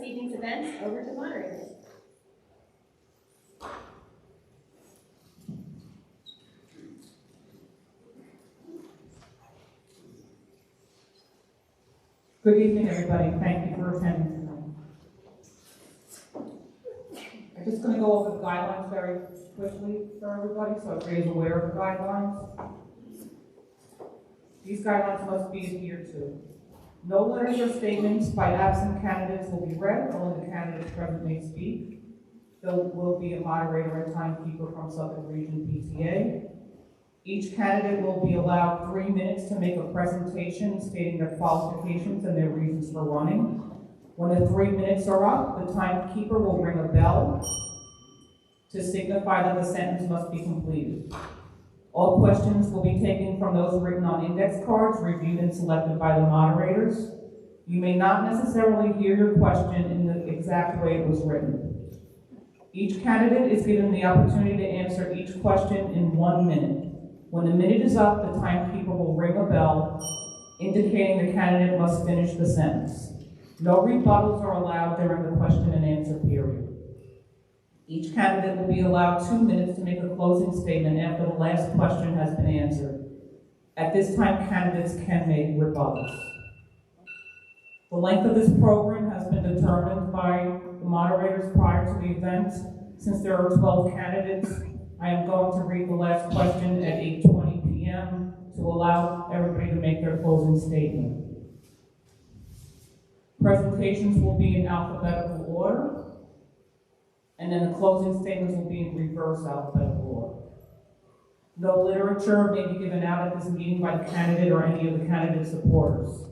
evening's events over to moderators. Good evening, everybody. Thank you for attending tonight. I'm just going to go over the guidelines very quickly for everybody, so everybody's aware of the guidelines. These guidelines must be adhered to. No letters or statements by absent candidates will be read. Only the candidates present may speak. There will be a moderator and timekeeper from Suffolk Region PTA. Each candidate will be allowed 3 minutes to make a presentation stating their qualifications and their reasons for running. When the 3 minutes are up, the timekeeper will ring a bell to signify that the sentence must be completed. All questions will be taken from those written on index cards, reviewed and selected by the moderators. You may not necessarily hear your question in the exact way it was written. Each candidate is given the opportunity to answer each question in 1 minute. When the minute is up, the timekeeper will ring a bell, indicating the candidate must finish the sentence. No rebuttals are allowed during the question and answer period. Each candidate will be allowed 2 minutes to make a closing statement after the last question has been answered. At this time, candidates can make rebuttals. The length of this program has been determined by the moderators prior to the event. Since there are 12 candidates, I am going to read the last question at 8:20 p.m. to allow everybody to make their closing statement. Presentations will be in alphabetical order, and then the closing statements will be in reverse alphabetical order. No literature may be given out at this meeting by the candidate or any of the candidate supporters.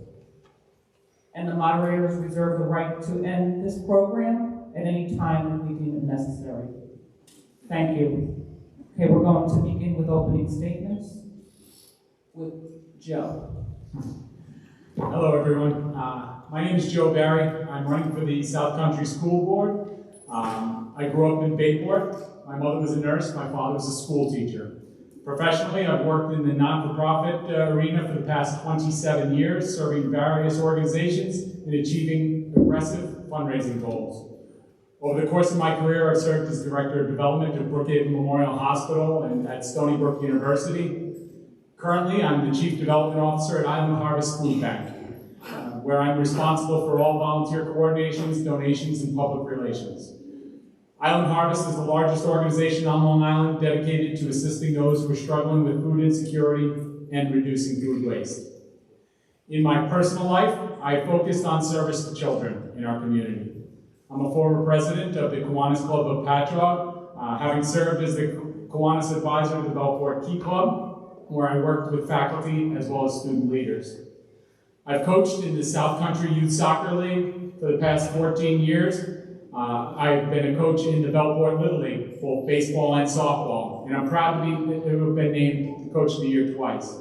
And the moderators reserve the right to end this program at any time if we deem it necessary. Thank you. Okay, we're going to begin with opening statements with Joe. Hello, everyone. My name is Joe Barry. I'm running for the South Country School Board. I grew up in Bayport. My mother was a nurse. My father was a school teacher. Professionally, I've worked in the not-for-profit arena for the past 27 years, serving various organizations and achieving aggressive fundraising goals. Over the course of my career, I've served as Director of Development at Brookhaven Memorial Hospital and at Stony Brook University. Currently, I'm the Chief Development Officer at Island Harvest Food Bank, where I'm responsible for all volunteer coordinations, donations, and public relations. Island Harvest is the largest organization on Long Island dedicated to assisting those who are struggling with food insecurity and reducing food waste. In my personal life, I focused on service to children in our community. I'm a former president of the Kiwanis Club of Patchogue, having served as the Kiwanis advisor to the Belport Key Club, where I worked with faculty as well as student leaders. I've coached in the South Country Youth Soccer League for the past 14 years. I've been a coach in the Belport Little League, both baseball and softball, and I'm proud to have been named Coach of the Year twice.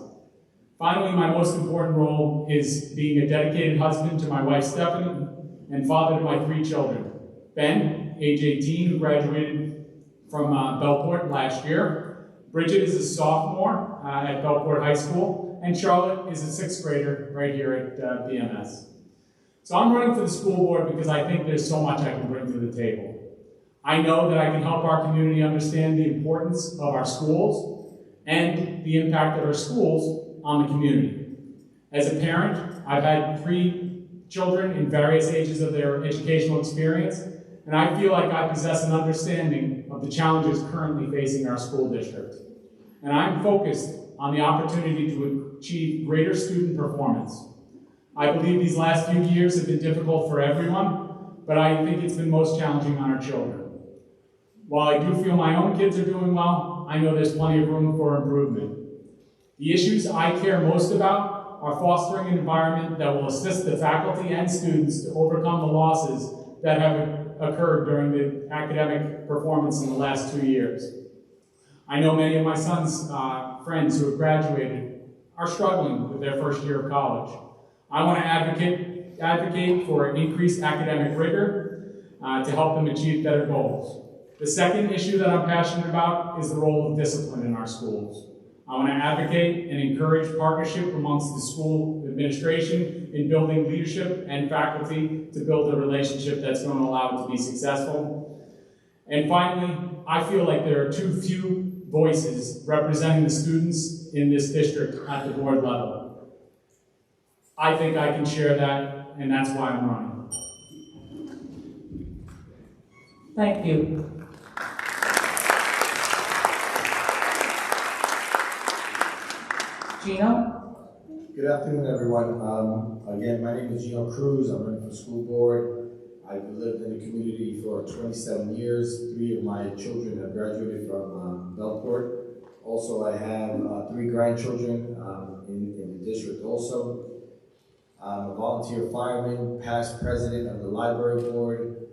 Finally, my most important role is being a dedicated husband to my wife Stephanie and father to my 3 children. Ben, age 18, who graduated from Belport last year. Bridget is a sophomore at Belport High School, and Charlotte is a 6th grader right here at BMS. So I'm running for the school board because I think there's so much I can bring to the table. I know that I can help our community understand the importance of our schools and the impact of our schools on the community. As a parent, I've had 3 children in various ages of their educational experience, and I feel like I possess an understanding of the challenges currently facing our school district. And I'm focused on the opportunity to achieve greater student performance. I believe these last few years have been difficult for everyone, but I think it's been most challenging on our children. While I do feel my own kids are doing well, I know there's plenty of room for improvement. The issues I care most about are fostering an environment that will assist the faculty and students to overcome the losses that have occurred during the academic performance in the last 2 years. I know many of my son's friends who have graduated are struggling with their first year of college. I want to advocate for increased academic rigor to help them achieve better goals. The second issue that I'm passionate about is the role of discipline in our schools. I want to advocate and encourage partnership amongst the administration in building leadership and faculty to build a relationship that's going to allow it to be successful. And finally, I feel like there are too few voices representing the students in this district at the board level. I think I can share that, and that's why I'm running. Thank you. Gino? Good afternoon, everyone. Again, my name is Gino Cruz. I'm running for school board. I've lived in the community for 27 years. 3 of my children have graduated from Bellport. Also, I have 3 grandchildren in the district also. I'm a volunteer fireman, past president of the library board,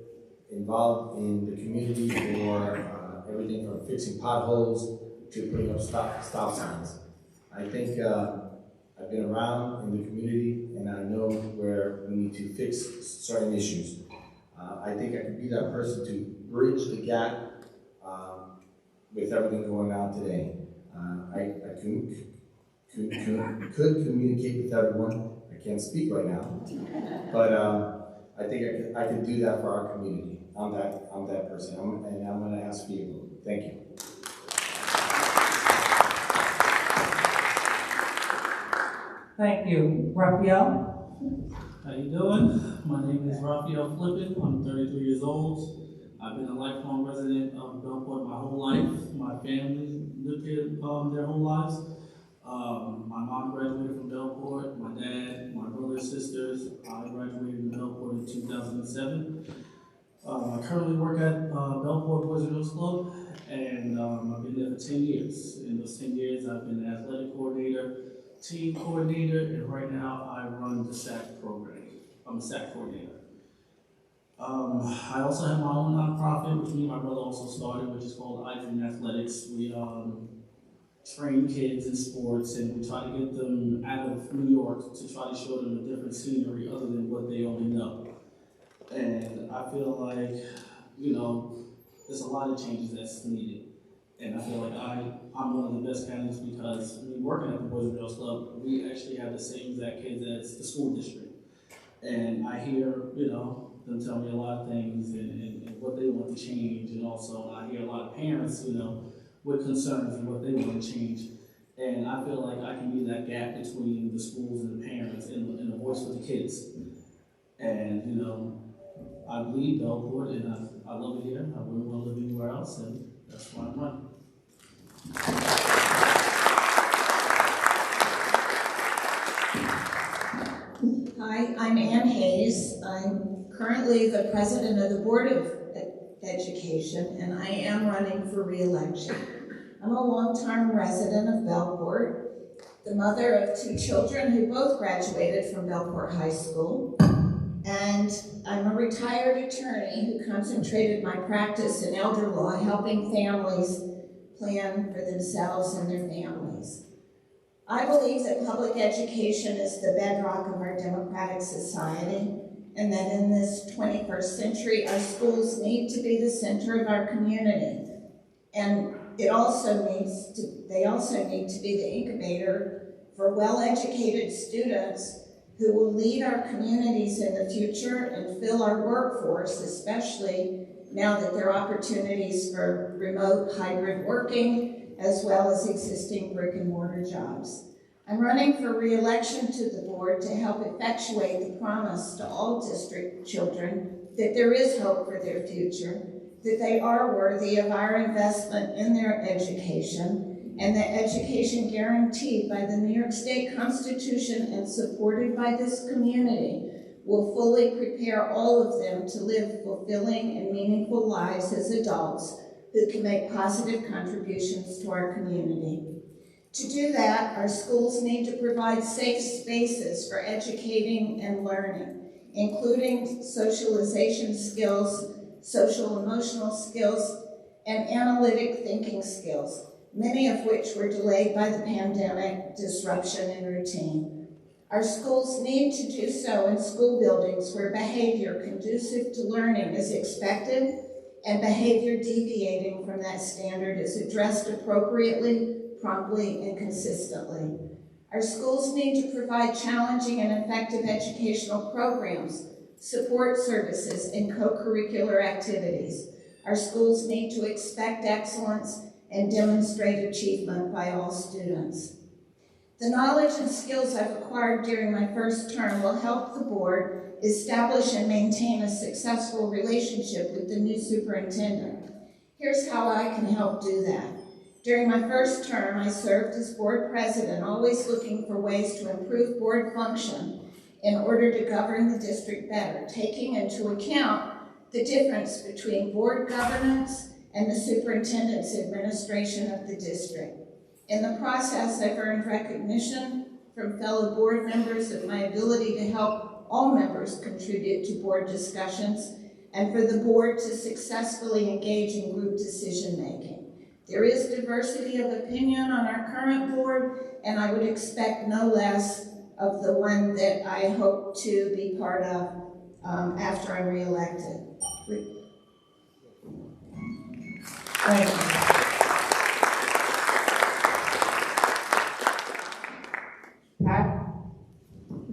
involved in the community for everything from fixing potholes to putting up stop signs. I think I've been around in the community and I know where we need to fix certain issues. I think I could be that person to bridge the gap with everything going on today. I could communicate with everyone. I can't speak right now, but I think I could do that for our community. I'm that person, and I'm going to ask for your vote. Thank you. Thank you. Raphael? How you doing? My name is Raphael Flippin. I'm 33 years old. I've been a lifelong resident of Bellport my whole life. My family lived here their whole lives. My mom graduated from Bellport. My dad, my brothers, sisters. I graduated in Bellport in 2007. I currently work at Bellport Boys and Girls Club, and I've been there for 10 years. In those 10 years, I've been an athletic coordinator, team coordinator, and right now I run the SAC program. I'm a SAC coordinator. I also have my own nonprofit, which me and my brother also started, which is called I Dream Athletics. We train kids in sports, and we try to get them out of New York to try to show them a different scenery other than what they only know. And I feel like, there's a lot of changes that's needed. And I feel like I'm one of the best candidates because working at the Boys and Girls Club, we actually have the same exact kids as the school district. And I hear, them tell me a lot of things and what they want to change. And also I hear a lot of parents, with concerns and what they want to change. And I feel like I can be that gap between the schools and the parents and a voice for the kids. And, I bleed Bellport and I love it here. I wouldn't want to live anywhere else, and that's why I'm running. Hi, I'm Ann Hayes. I'm currently the president of the Board of Education, and I am running for re-election. I'm a long-time resident of Bellport, the mother of 2 children who both graduated from Bellport High School, and I'm a retired attorney who concentrated my practice in elder law, helping families plan for themselves and their families. I believe that public education is the bedrock of our democratic society, and that in this 21st century, our schools need to be the center of our community. And they also need to be the incubator for well-educated students who will lead our communities in the future and fill our workforce, especially now that there are opportunities for remote hybrid working, as well as existing brick and mortar jobs. I'm running for re-election to the board to help effectuate the promise to all district children that there is hope for their future, that they are worthy of our investment in their education, and that education guaranteed by the New York State Constitution and supported by this community will fully prepare all of them to live fulfilling and meaningful lives as adults who can make positive contributions to our community. To do that, our schools need to provide safe spaces for educating and learning, including socialization skills, social emotional skills, and analytic thinking skills, many of which were delayed by the pandemic, disruption, and routine. Our schools need to do so in school buildings where behavior conducive to learning is expected and behavior deviating from that standard is addressed appropriately, promptly, and consistently. Our schools need to provide challenging and effective educational programs, support services, and co-curricular activities. Our schools need to expect excellence and demonstrate achievement by all students. The knowledge and skills I've acquired during my first term will help the board establish and maintain a successful relationship with the new superintendent. Here's how I can help do that. During my first term, I served as board president, always looking for ways to improve board function in order to govern the district better, taking into account the difference between board governance and the superintendent's administration of the district. In the process, I've earned recognition from fellow board members of my ability to help all members contribute to board discussions and for the board to successfully engage in group decision-making. There is diversity of opinion on our current board, and I would expect no less of the one that I hope to be part of after I'm reelected. Thank you. Pat?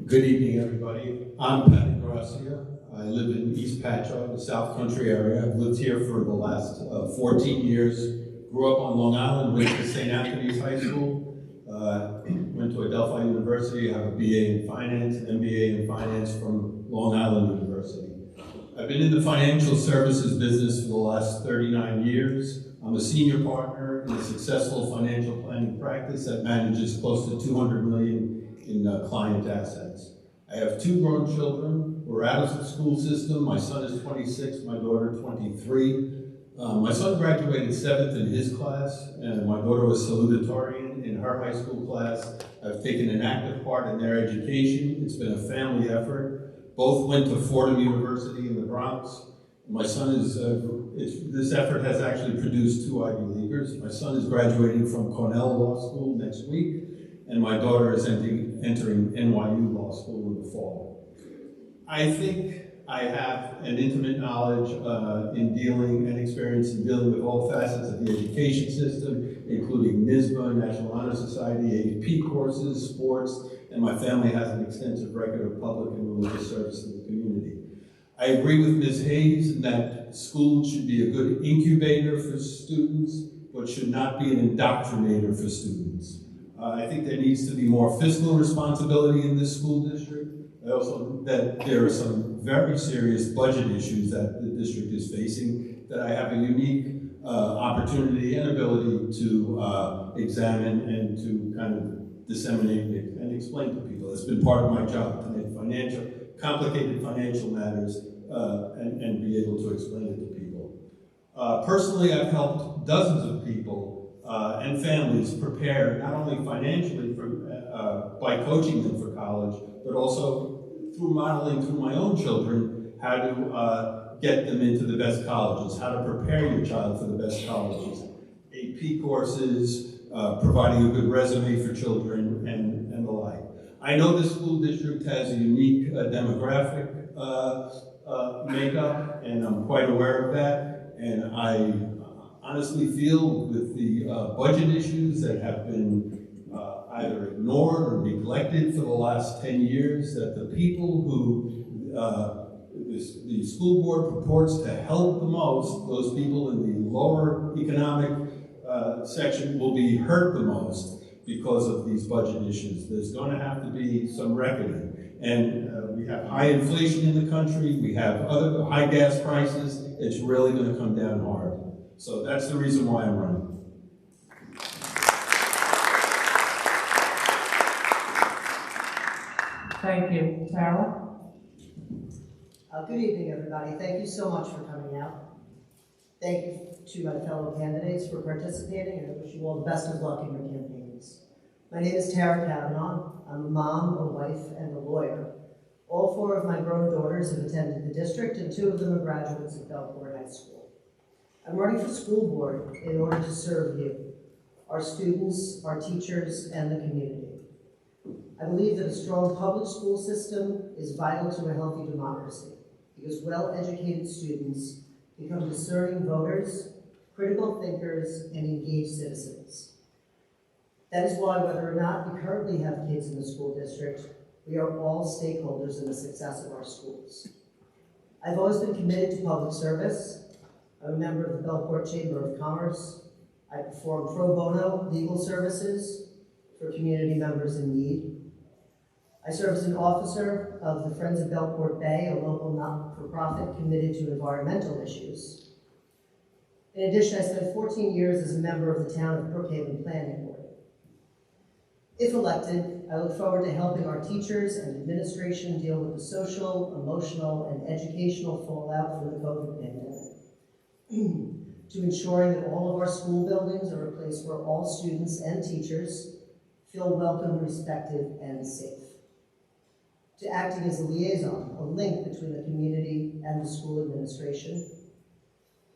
Good evening, everybody. I'm Patty Garcia. I live in East Patchogue, the South Country area. I've lived here for the last 14 years. Grew up on Long Island, went to St. Anthony's High School, went to Adelphi University. I have a BA in Finance, an MBA in Finance from Long Island University. I've been in the financial services business for the last 39 years. I'm a senior partner in a successful financial planning practice that manages close to $200 million in client assets. I have 2 grown children. We're out of the school system. My son is 26, my daughter 23. My son graduated 7th in his class, and my daughter was salutatorian in her high school class. I've taken an active part in their education. It's been a family effort. Both went to Fordham University in the Bronx. My son is, this effort has actually produced 2 Ivy Leaguers. My son is graduating from Cornell Law School next week, and my daughter is entering NYU Law School in the fall. I think I have an intimate knowledge in dealing and experience in dealing with all facets of the education system, including NSBA, National Honor Society, AP courses, sports, and my family has an extensive record of public and religious service to the community. I agree with Ms. Hayes in that school should be a good incubator for students, but should not be an indoctrinator for students. I think there needs to be more fiscal responsibility in this school district. I also that there are some very serious budget issues that the district is facing that I have a unique opportunity and ability to examine and to kind of disseminate and explain to people. It's been part of my job to make complicated financial matters and be able to explain it to people. Personally, I've helped dozens of people and families prepare not only financially by coaching them for college, but also through modeling through my own children how to get them into the best colleges, how to prepare your child for the best colleges, AP courses, providing a good resume for children, and the like. I know this school district has a unique demographic makeup, and I'm quite aware of that, and I honestly feel with the budget issues that have been either ignored or neglected for the last 10 years, that the people who the school board purports to help the most, those people in the lower economic section, will be hurt the most because of these budget issues. There's going to have to be some reckoning. And we have high inflation in the country, we have other high gas prices. It's really going to come down hard. So that's the reason why I'm running. Thank you. Tara? Good evening, everybody. Thank you so much for coming out. Thank you to my fellow candidates for participating, and I wish you all the best of luck in your campaigns. My name is Tara Kavanaugh. I'm a mom, a wife, and a lawyer. All 4 of my grown daughters have attended the district, and 2 of them are graduates of Belport High School. I'm running for school board in order to serve you, our students, our teachers, and the community. I believe that a strong public school system is vital to a healthy democracy because well-educated students become discerning voters, critical thinkers, and engaged citizens. That is why, whether or not we currently have kids in the school district, we are all stakeholders in the success of our schools. I've always been committed to public service. I'm a member of the Bellport Chamber of Commerce. I perform pro bono legal services for community members in need. I serve as an officer of the Friends of Bellport Bay, a local not-for-profit committed to environmental issues. In addition, I spent 14 years as a member of the Town of Brookhaven Planning Board. If elected, I look forward to helping our teachers and administration deal with the social, emotional, and educational fallout from the COVID pandemic, to ensuring that all of our school buildings are a place where all students and teachers feel welcome, respected, and safe, to acting as a liaison, a link between the community and the school administration,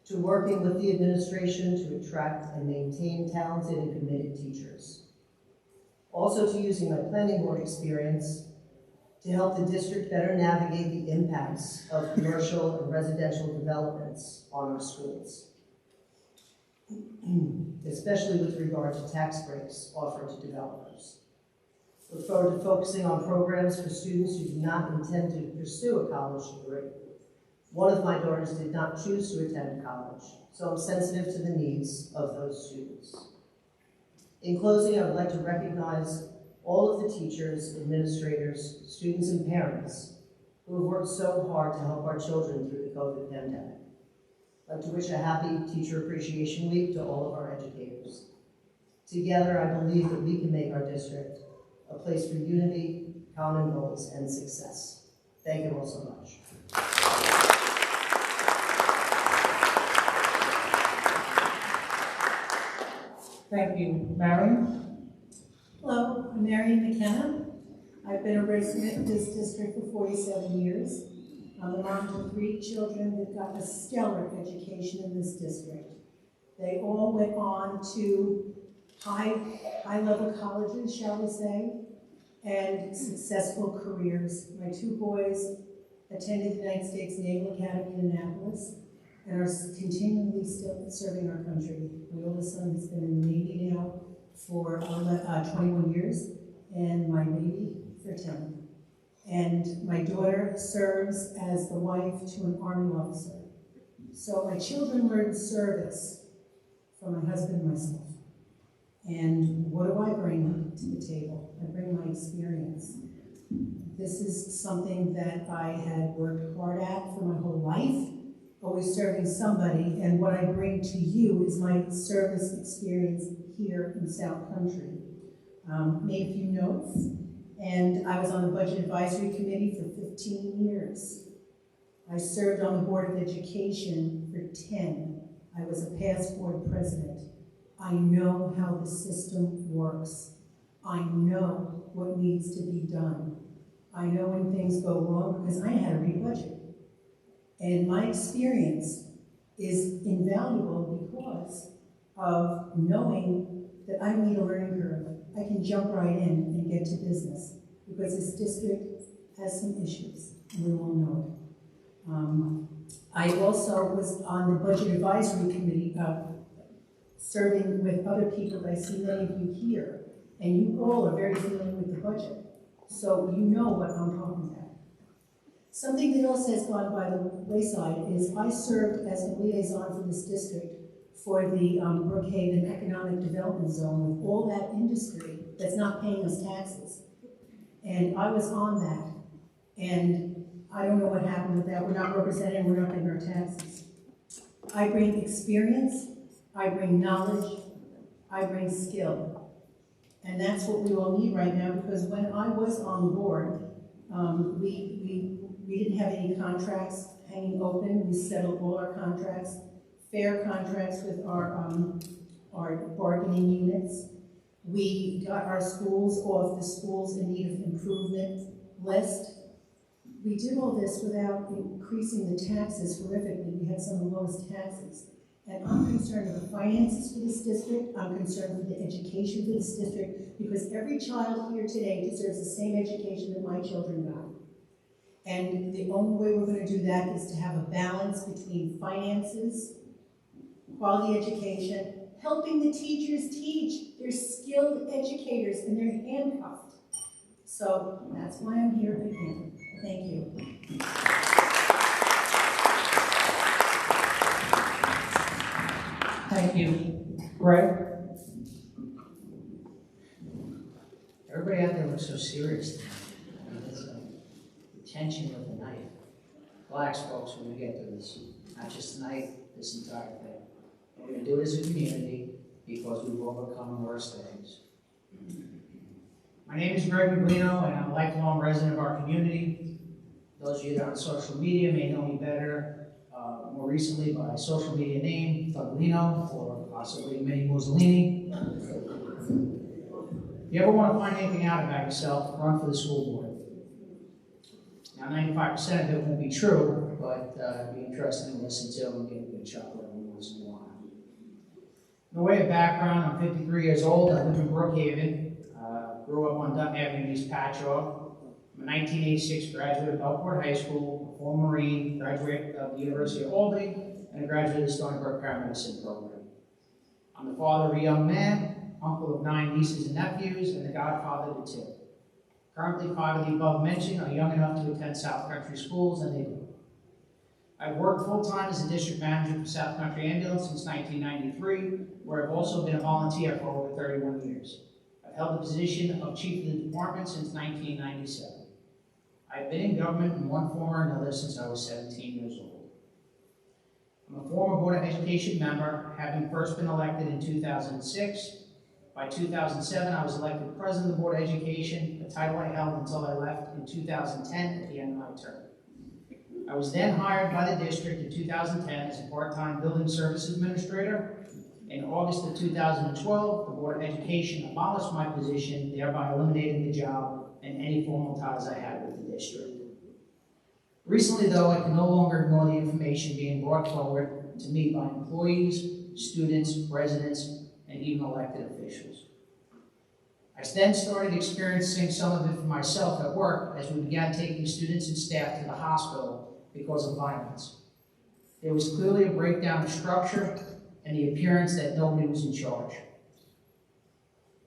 to working with the administration to attract and maintain talented and committed teachers. Also to using my planning board experience to help the district better navigate the impacts of commercial and residential developments on our schools, especially with regard to tax breaks offered to developers. Look forward to focusing on programs for students who do not intend to pursue a college degree. One of my daughters did not choose to attend college, so I'm sensitive to the needs of those students. In closing, I would like to recognize all of the teachers, administrators, students, and parents who have worked so hard to help our children through the COVID pandemic. I'd like to wish a happy Teacher Appreciation Week to all of our educators. Together, I believe that we can make our district a place for unity, common goals, and success. Thank you all so much. Thank you. Marion? Hello, I'm Marion McKenna. I've been a resident of this district for 47 years. I'm a mom to 3 children that got a stellar education in this district. They all went on to high-level colleges, shall we say, and successful careers. My 2 boys attended the United States Naval Academy in Annapolis and are continually still serving our country. My oldest son has been in the Navy now for 21 years, and my baby for 10. And my daughter serves as the wife to an Army officer. So my children learned service from my husband and myself. And what do I bring to the table? I bring my experience. This is something that I had worked hard at for my whole life, always serving somebody, and what I bring to you is my service experience here in South Country. Made a few notes, and I was on the Budget Advisory Committee for 15 years. I served on the Board of Education for 10. I was a past board president. I know how the system works. I know what needs to be done. I know when things go wrong because I had to re-budget. And my experience is invaluable because of knowing that I need a learning curve. I can jump right in and get to business because this district has some issues and we all know it. I also was on the Budget Advisory Committee serving with other people that I see many of you here, and you all are very familiar with the budget, so you know what I'm talking about. Something that also has gone by the wayside is I served as a liaison for this district for the Brookhaven Economic Development Zone with all that industry that's not paying us taxes. And I was on that, and I don't know what happened with that. We're not represented, we're not paying our taxes. I bring experience, I bring knowledge, I bring skill. And that's what we all need right now, because when I was on board, we didn't have any contracts hanging open. We settled all our contracts, fair contracts with our bargaining units. We got our schools off the schools in need of improvement list. We did all this without increasing the taxes horrifically. We had some of the lowest taxes. And I'm concerned with the finances for this district. I'm concerned with the education for this district, because every child here today deserves the same education that my children got. And the only way we're going to do that is to have a balance between finances, quality education, helping the teachers teach. They're skilled educators and they're handcuffed. So that's why I'm here again. Thank you. Thank you. Greg? Everybody out there looks so serious tonight. I mean, it's the tension of the night. Relax, folks, we're gonna get through this. Not just tonight, this entire thing. We're gonna do it as a community because we've overcome worse things. My name is Greg Maglino, and I'm a lifelong resident of our community. Those of you that are on social media may know me better, more recently by social media name, Thuglino, or possibly Mini Mussolini. If you ever want to find anything out about yourself, run for the school board. Now, 95% of it won't be true, but it'd be interesting to listen to and get a good chuckle every once in a while. In the way of background, I'm 53 years old. I live in Brookhaven. Grew up on Dutton Avenue, East Patchogue. I'm a 1986 graduate of Belport High School, a former Marine, graduate of the University of Albany, and a graduate of the Stony Brook Paramedicine program. I'm the father of a young man, uncle of 9 nieces and nephews, and the godfather to 2. Currently, 5 of the above mentioned are young enough to attend South Country schools, and they do. I've worked full-time as a district manager for South Country Ambulance since 1993, where I've also been a volunteer for over 31 years. I've held the position of chief of the department since 1997. I've been in government in one form or another since I was 17 years old. I'm a former Board of Education member, having first been elected in 2006. By 2007, I was elected president of the Board of Education, a title I held until I left in 2010 at the end of my term. I was then hired by the district in 2010 as a part-time building service administrator. In August of 2012, the Board of Education abolished my position, thereby eliminating the job and any formal ties I had with the district. Recently, though, I can no longer ignore the information being brought forward to me by employees, students, residents, and even elected officials. I then started experiencing some of it for myself at work as we began taking students and staff to the hospital because of violence. There was clearly a breakdown of structure and the appearance that nobody was in charge.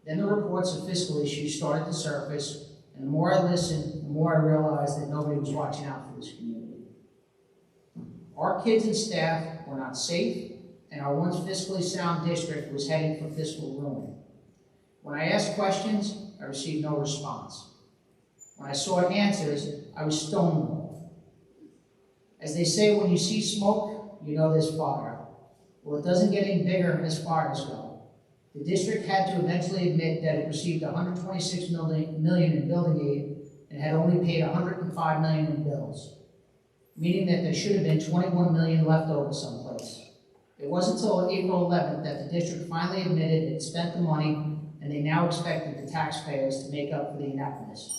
Then the reports of fiscal issues started to surface, and the more I listened, the more I realized that nobody was watching out for this community. Our kids and staff were not safe, and our once fiscally sound district was heading for fiscal ruin. When I asked questions, I received no response. When I sought answers, I was stonewalled. As they say, when you see smoke, you know there's fire. Well, it doesn't get any bigger as fires go. The district had to eventually admit that it received $126 million in building aid and had only paid $105 million in bills, meaning that there should have been $21 million left over someplace. It wasn't until April 11th that the district finally admitted it spent the money, and they now expected the taxpayers to make up for the ineptness.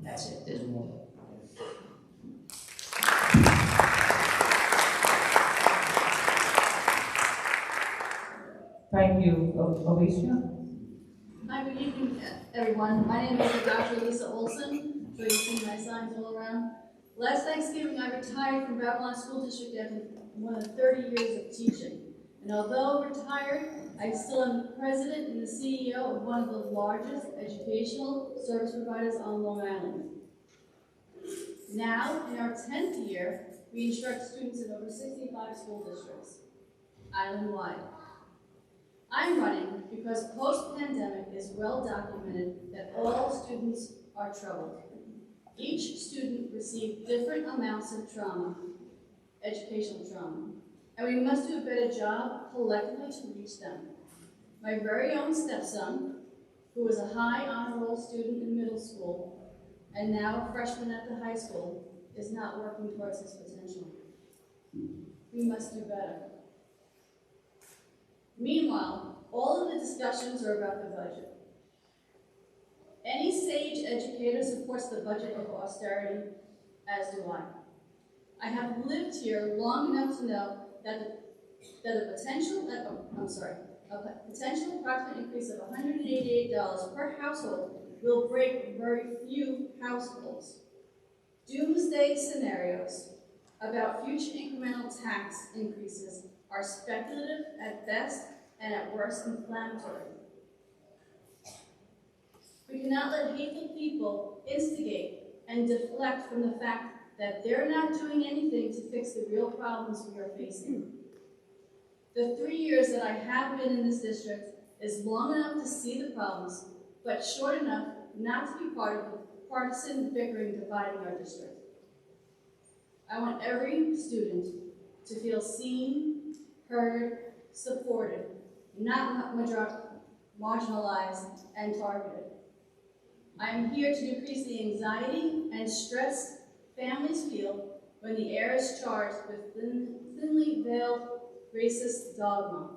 That's it. There's more. Thank you. Alicia? Hi, good evening, everyone. My name is Dr. Lisa Olson. I'm sure you've seen my signs all around. Last Thanksgiving, I retired from Babylon School District after more than 30 years of teaching. And although retired, I still am the president and the CEO of one of the largest educational service providers on Long Island. Now, in our 10th year, we instruct students in over 65 school districts, island-wide. I'm running because post-pandemic is well documented that all students are troubled. Each student received different amounts of trauma, educational trauma, and we must do a better job collectively to reach them. My very own stepson, who was a high honor roll student in middle school and now a freshman at the high school, is not working towards his potential. We must do better. Meanwhile, all of the discussions are about the budget. Any sage educator supports the budget of austerity, as do I. I have lived here long enough to know that a potential approximate increase of $188 per household will break very few households. Doomsday scenarios about future incremental tax increases are speculative at best and at worst inflammatory. We cannot let hateful people instigate and deflect from the fact that they're not doing anything to fix the real problems we are facing. The 3 years that I have been in this district is long enough to see the problems, but short enough not to be part of the partisan bickering dividing our district. I want every student to feel seen, heard, supported, not marginalized and targeted. I am here to decrease the anxiety and stress families feel when the air is charged with thinly veiled racist dogma.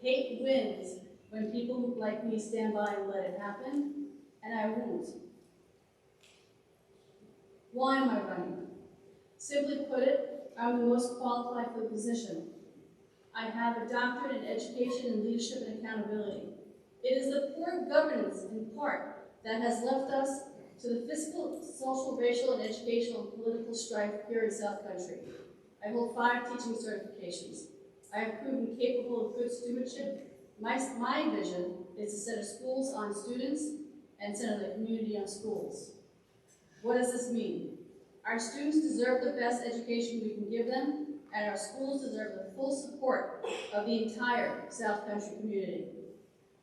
Hate wins when people like me stand by and let it happen, and I won't. Why am I running? Simply put it, I'm the most qualified for the position. I have a doctorate in education and leadership and accountability. It is the poor governance, in part, that has left us to the fiscal, social, racial, and educational and political strife here in South Country. I hold 5 teaching certifications. I have proven capable of good stewardship. My vision is to set schools on students and center the community on schools. What does this mean? Our students deserve the best education we can give them, and our schools deserve the full support of the entire South Country community.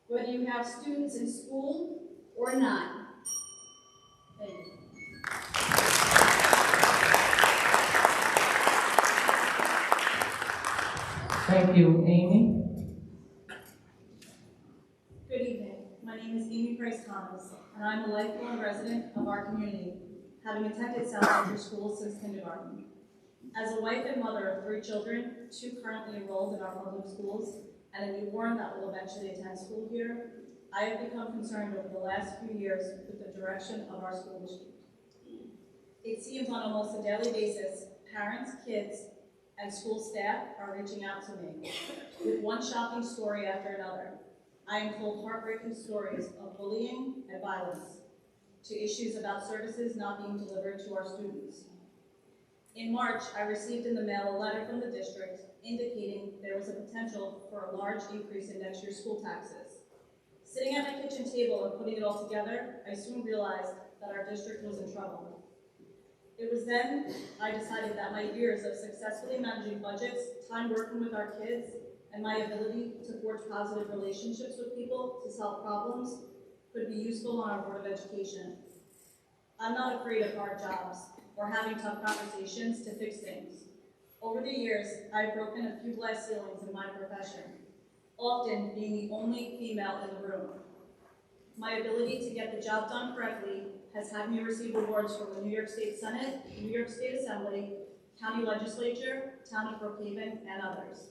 Whether you have students in school or not. Thank you. Thank you, Amy. Good evening. My name is Amy Price Thomas, and I'm a lifelong resident of our community, having attended South Country Schools since kindergarten. As a wife and mother of 3 children, 2 currently enrolled in our public schools, and a newborn that will eventually attend school here, I have become concerned over the last few years with the direction of our school district. It seems on almost a daily basis, parents, kids, and school staff are reaching out to me with one shocking story after another. I am told heartbreaking stories of bullying and violence, to issues about services not being delivered to our students. In March, I received in the mail a letter from the district indicating there was a potential for a large increase in next year's school taxes. Sitting at my kitchen table and putting it all together, I soon realized that our district was in trouble. It was then I decided that my years of successfully managing budgets, time working with our kids, and my ability to forge positive relationships with people to solve problems could be useful on our Board of Education. I'm not afraid of hard jobs or having tough conversations to fix things. Over the years, I've broken a few glass ceilings in my profession, often being the only female in the room. My ability to get the job done correctly has had me receive awards from the New York State Senate, New York State Assembly, County Legislature, Town of Brookhaven, and others.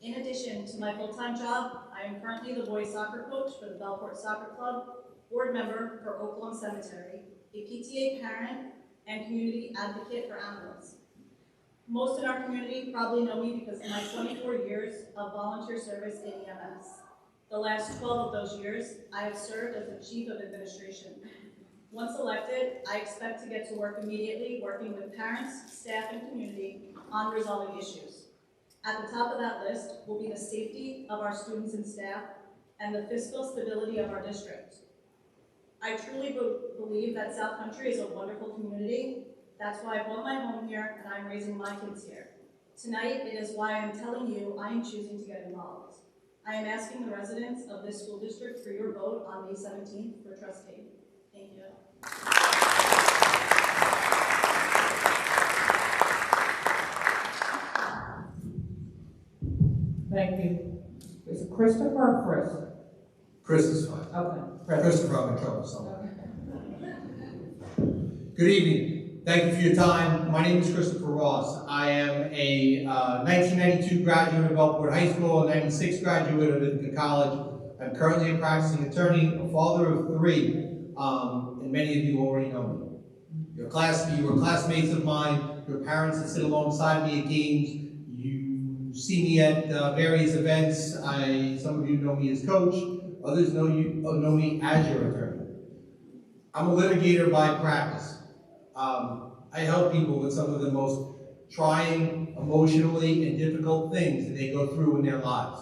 In addition to my full-time job, I am currently the boys soccer coach for the Bellport Soccer Club, board member for Oaklawn Cemetery, a PTA parent, and community advocate for animals. Most in our community probably know me because of my 24 years of volunteer service in EMS. The last 12 of those years, I have served as the Chief of Administration. Once elected, I expect to get to work immediately, working with parents, staff, and community on resolving issues. At the top of that list will be the safety of our students and staff and the fiscal stability of our district. I truly believe that South Country is a wonderful community. That's why I bought my home here and I'm raising my kids here. Tonight, it is why I'm telling you I am choosing to get involved. I am asking the residents of this school district for your vote on May 17th for trustee. Thank you. Thank you. Is it Christopher or Chris? Chris is fine. Okay. Christopher, I'm in trouble somewhere. Good evening. Thank you for your time. My name is Christopher Ross. I am a 1992 graduate of Bellport High School, a 96 graduate of Ithaca College. I'm currently a practicing attorney, a father of 3, and many of you already know me. You were classmates of mine, your parents that sit alongside me at games. You see me at various events. Some of you know me as coach. Others know me as your attorney. I'm a litigator by practice. I help people with some of the most trying, emotionally, and difficult things that they go through in their lives.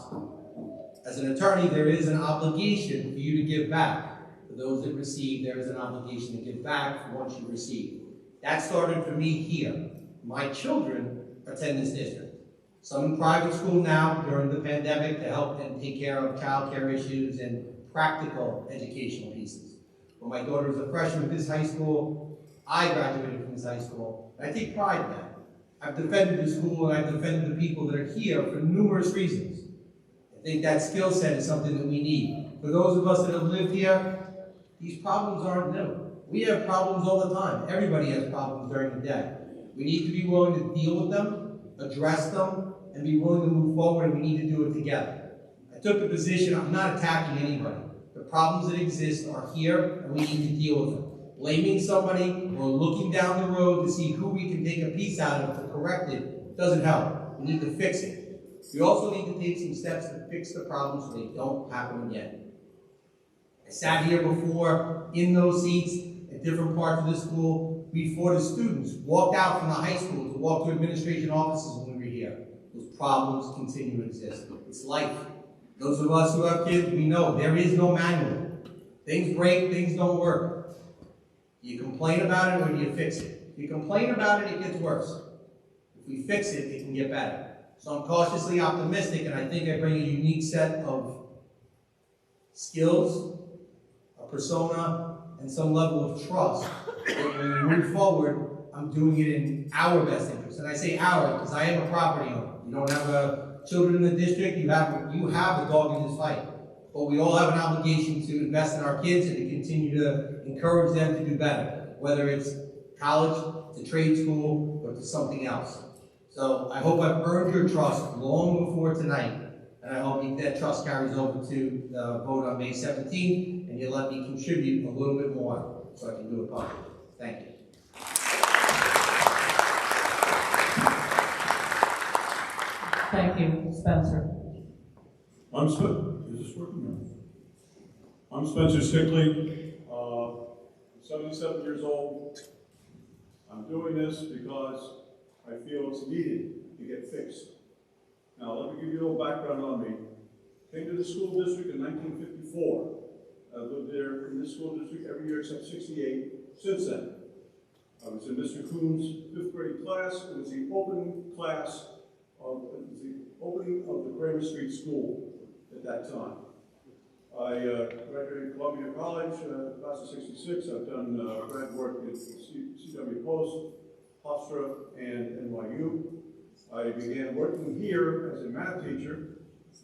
As an attorney, there is an obligation for you to give back. For those that receive, there is an obligation to give back for what you receive. That started for me here. My children attend this district. Some in private school now during the pandemic to help them take care of child care issues and practical educational pieces. When my daughter was a freshman at this high school, I graduated from this high school, and I take pride in that. I've defended the school and I've defended the people that are here for numerous reasons. I think that skill set is something that we need. For those of us that have lived here, these problems aren't new. We have problems all the time. Everybody has problems during the day. We need to be willing to deal with them, address them, and be willing to move forward, and we need to do it together. I took the position, I'm not attacking anybody. The problems that exist are here, and we need to deal with them. Blaming somebody or looking down the road to see who we can take a piece out of to correct it doesn't help. We need to fix it. We also need to take some steps to fix the problems so they don't happen again. I sat here before in those seats at different parts of the school before the students walked out from the high school to walk to administration offices when we were here. Those problems continue to exist. It's life. Those of us who have kids, we know there is no manual. Things break, things don't work. You complain about it or you fix it. If you complain about it, it gets worse. If we fix it, it can get better. So I'm cautiously optimistic, and I think I bring a unique set of skills, a persona, and some level of trust. That when we move forward, I'm doing it in our best interest. And I say our because I am a property owner. You don't have children in the district, you have a dog in this fight. But we all have an obligation to invest in our kids and to continue to encourage them to do better, whether it's college, to trade school, or to something else. So I hope I've earned your trust long before tonight, and I hope that trust carries over to the vote on May 17th, and you let me contribute a little bit more so I can do it publicly. Thank you. Thank you, Spencer. I'm Spencer Stickley, 77 years old. I'm doing this because I feel it's needed to get fixed. Now, let me give you a little background on me. Came to the school district in 1954. I've lived there in this school district every year except 68 since then. I was in Mr. Coon's 5th grade class. It was the opening of the Kramer Street School at that time. I graduated Columbia College, class of 66. I've done grad work at CW Post, Hofstra, and NYU. I began working here as a math teacher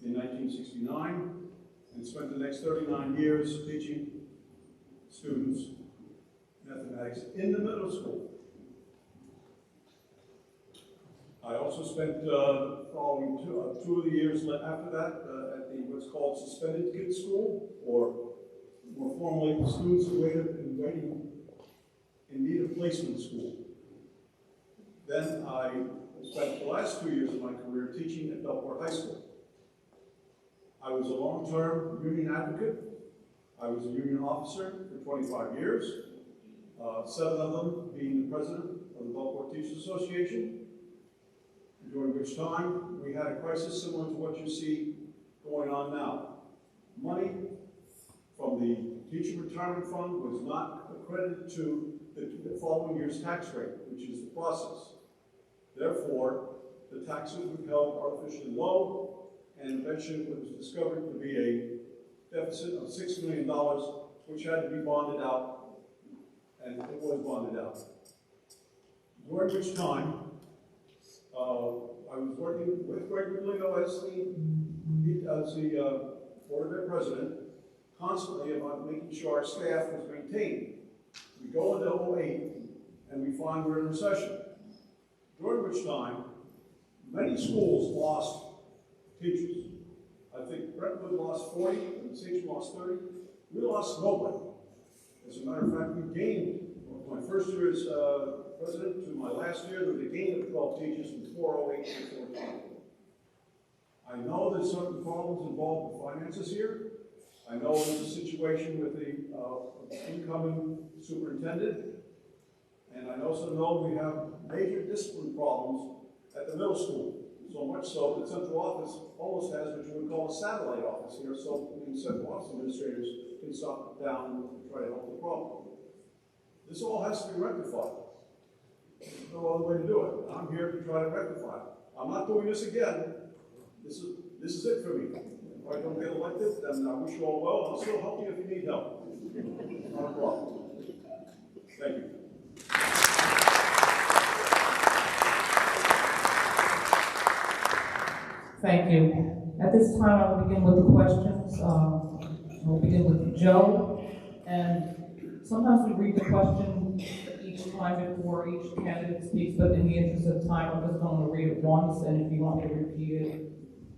in 1969 and spent the next 39 years teaching students mathematics in the middle school. I also spent following two of the years after that at the what's called suspended kids school, or more formally, the students waiting in need of placement school. Then I spent the last 2 years of my career teaching at Belport High School. I was a long-term union advocate. I was a union officer for 25 years, 7 of them being the president of the Belport Teachers Association, during which time we had a crisis similar to what you see going on now. Money from the teacher retirement fund was not accredited to the following year's tax rate, which is the process. Therefore, the taxes were held artificially low, and eventually it was discovered to be a deficit of $6 million, which had to be bonded out, and it was bonded out. During which time, I was working with Greg Miglino as the Board of Ed President, constantly about making sure our staff was maintained. We go into 2008, and we find we're in recession. During which time, many schools lost teachers. I think Brentwood lost 40, and Station lost 30. We lost nobody. As a matter of fact, we gained, my first year as president to my last year, there was a gain of 12 teachers from 408 to 410. I know there's certain problems involved with finances here. I know there's a situation with the incoming superintendent. And I also know we have major discipline problems the middle school. So much so that central office almost has what you would call a satellite office here, so the central office administrators can stop down and try to help the problem. This all has to be rectified. There's no other way to do it. I'm here to try to rectify it. I'm not doing this again. This is it for me. If I don't get elected, then I wish you all well, and I'll still help you if you need help. Not a problem. Thank you. Thank you. At this time, I will begin with the questions. We'll begin with Joe. And sometimes we read the question each time before each candidate speaks, but in the interest of time, I'm just going to read it once, and if you want me to repeat it,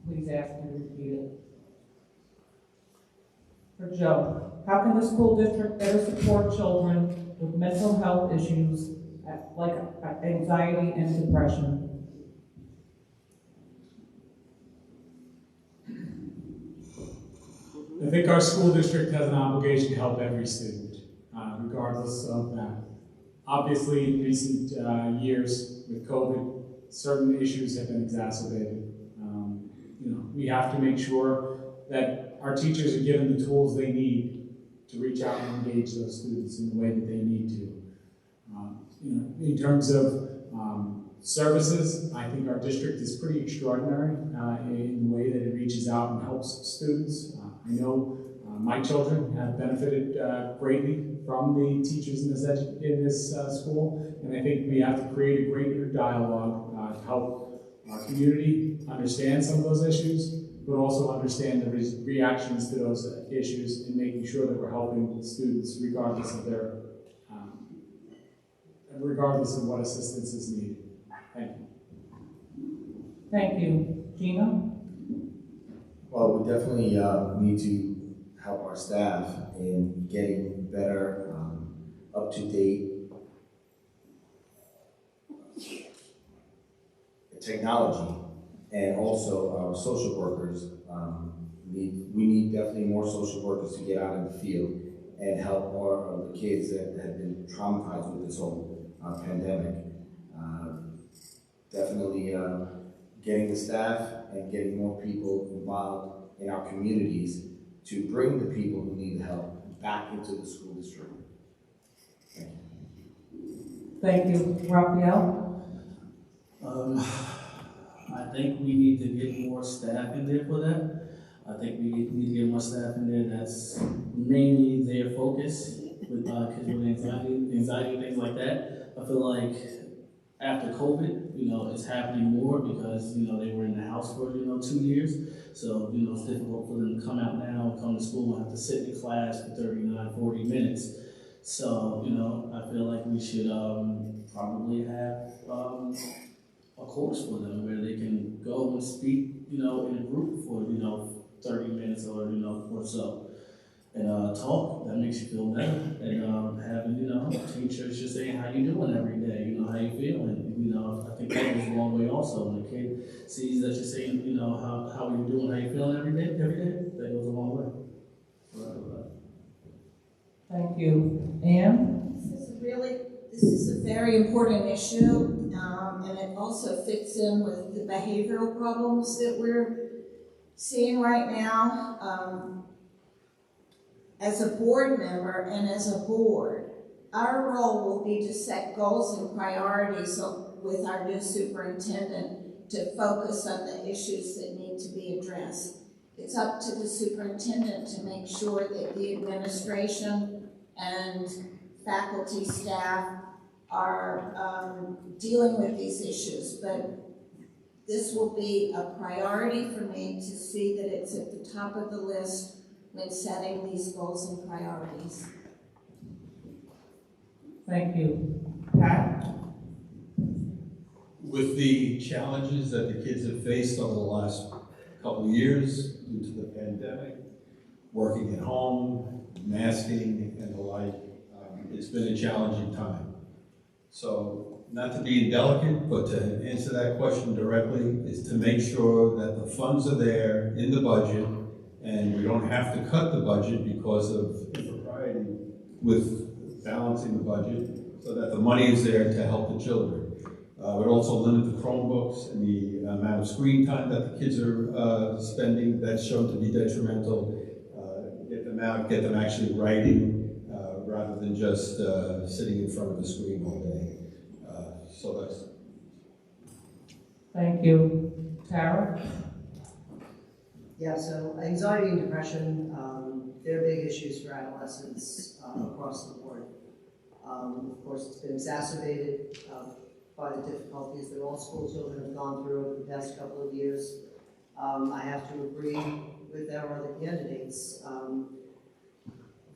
please ask me to repeat it. For Joe, how can the school district better support children with mental health issues like anxiety and depression? I think our school district has an obligation to help every student, regardless of that. Obviously, in recent years with COVID, certain issues have been exacerbated. We have to make sure that our teachers are given the tools they need to reach out and engage those students in the way that they need to. In terms of services, I think our district is pretty extraordinary in the way that it reaches out and helps students. I know my children have benefited greatly from the teachers in this school, and I think we have to create a greater dialogue to help our community understand some of those issues, but also understand the reactions to those issues and making sure that we're helping students regardless of what assistance is needed. Thank you. Thank you. Gina? Well, we definitely need to help our staff in getting better, up-to-date technology, and also our social workers. We need definitely more social workers to get out in the field and help more of the kids that have been traumatized with this whole pandemic. Definitely getting the staff and getting more people involved in our communities to bring the people who need the help back into the school district. Thank you. Thank you. Raphael? I think we need to get more staff in there for that. I think we need to get more staff in there that's mainly their focus with kids with anxiety and things like that. I feel like after COVID, it's happening more because, they were in the house for, 2 years. So, it's difficult for them to come out now and come to school and have to sit in class for 39, 40 minutes. So, I feel like we should probably have a course for them where they can go and speak, in a group for, 30 minutes or, or so. And talk, that makes you feel better. And having, teachers just saying how you doing every day, how you feeling. I think that goes a long way also. When a kid sees that you're saying, how are you doing, how you feeling every day, that goes a long way. Thank you. Anne? This is a very important issue, and it also fits in with the behavioral problems that we're seeing right now. As a board member and as a board, our role will be to set goals and priorities with our new superintendent to focus on the issues that need to be addressed. It's up to the superintendent to make sure that the administration and faculty staff are dealing with these issues, but this will be a priority for me to see that it's at the top of the list when setting these goals and priorities. Thank you. Pat? With the challenges that the kids have faced over the last couple of years due to the pandemic, working at home, masking, and the like, it's been a challenging time. So, not to be indelicate, but to answer that question directly, is to make sure that the funds are there in the budget and we don't have to cut the budget because of impropriety with balancing the budget, so that the money is there to help the children. would also limit the Chromebooks and the amount of screen time that the kids are spending. That's shown to be detrimental. Get them actually writing rather than just sitting in front of the screen all day. So that's. Thank you. Tara? Yeah, so anxiety and depression, they're big issues for adolescents across the board. Of course, it's been exacerbated by the difficulties that all school children have gone through over the past couple of years. I have to agree with our other candidates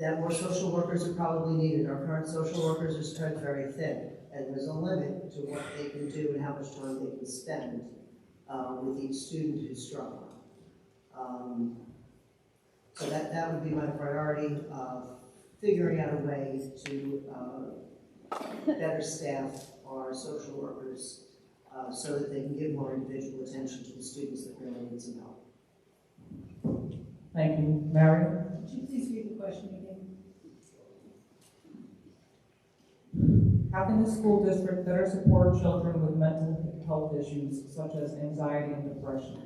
that more social workers are probably needed. Our current social workers are spread very thin, and there's a limit to what they can do and how much time they can spend with each student who's struggling. So that would be my priority, figuring out a way to better staff our social workers so that they can give more individual attention to the students that really need some help. Thank you. Mary? Could you please read the question again? How can the school district better support children with mental health issues such as anxiety and depression?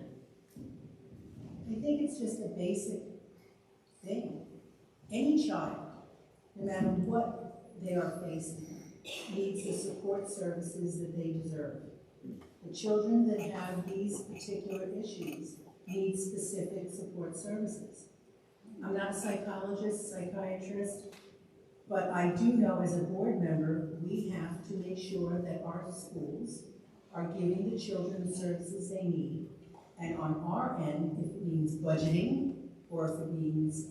I think it's just a basic thing. Any child, no matter what they are facing, needs the support services that they deserve. The children that have these particular issues need specific support services. I'm not a psychologist, psychiatrist, but I do know as a board member, we have to make sure that our schools are giving the children the services they need. And on our end, if it means budgeting, or if it means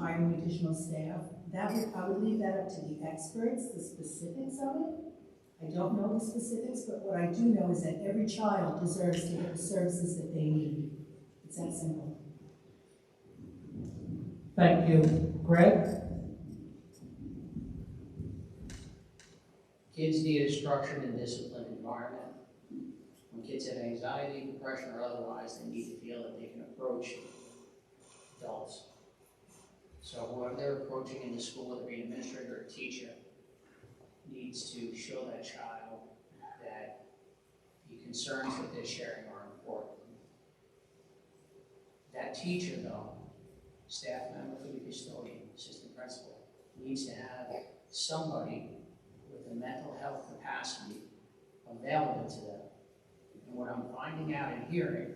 hiring additional staff, I would leave that up to the experts, the specifics of it. I don't know the specifics, but what I do know is that every child deserves to get the services that they need. It's that simple. Thank you. Greg? Kids need a structured and disciplined environment. When kids have anxiety, depression, or otherwise, they need to feel that they can approach adults. So whoever they're approaching in the school, whether it be an administrator or a teacher, needs to show that child that the concerns that they're sharing are important. That teacher, though, staff member for the custodian, assistant principal, needs to have somebody with a mental health capacity available to them. And what I'm finding out and hearing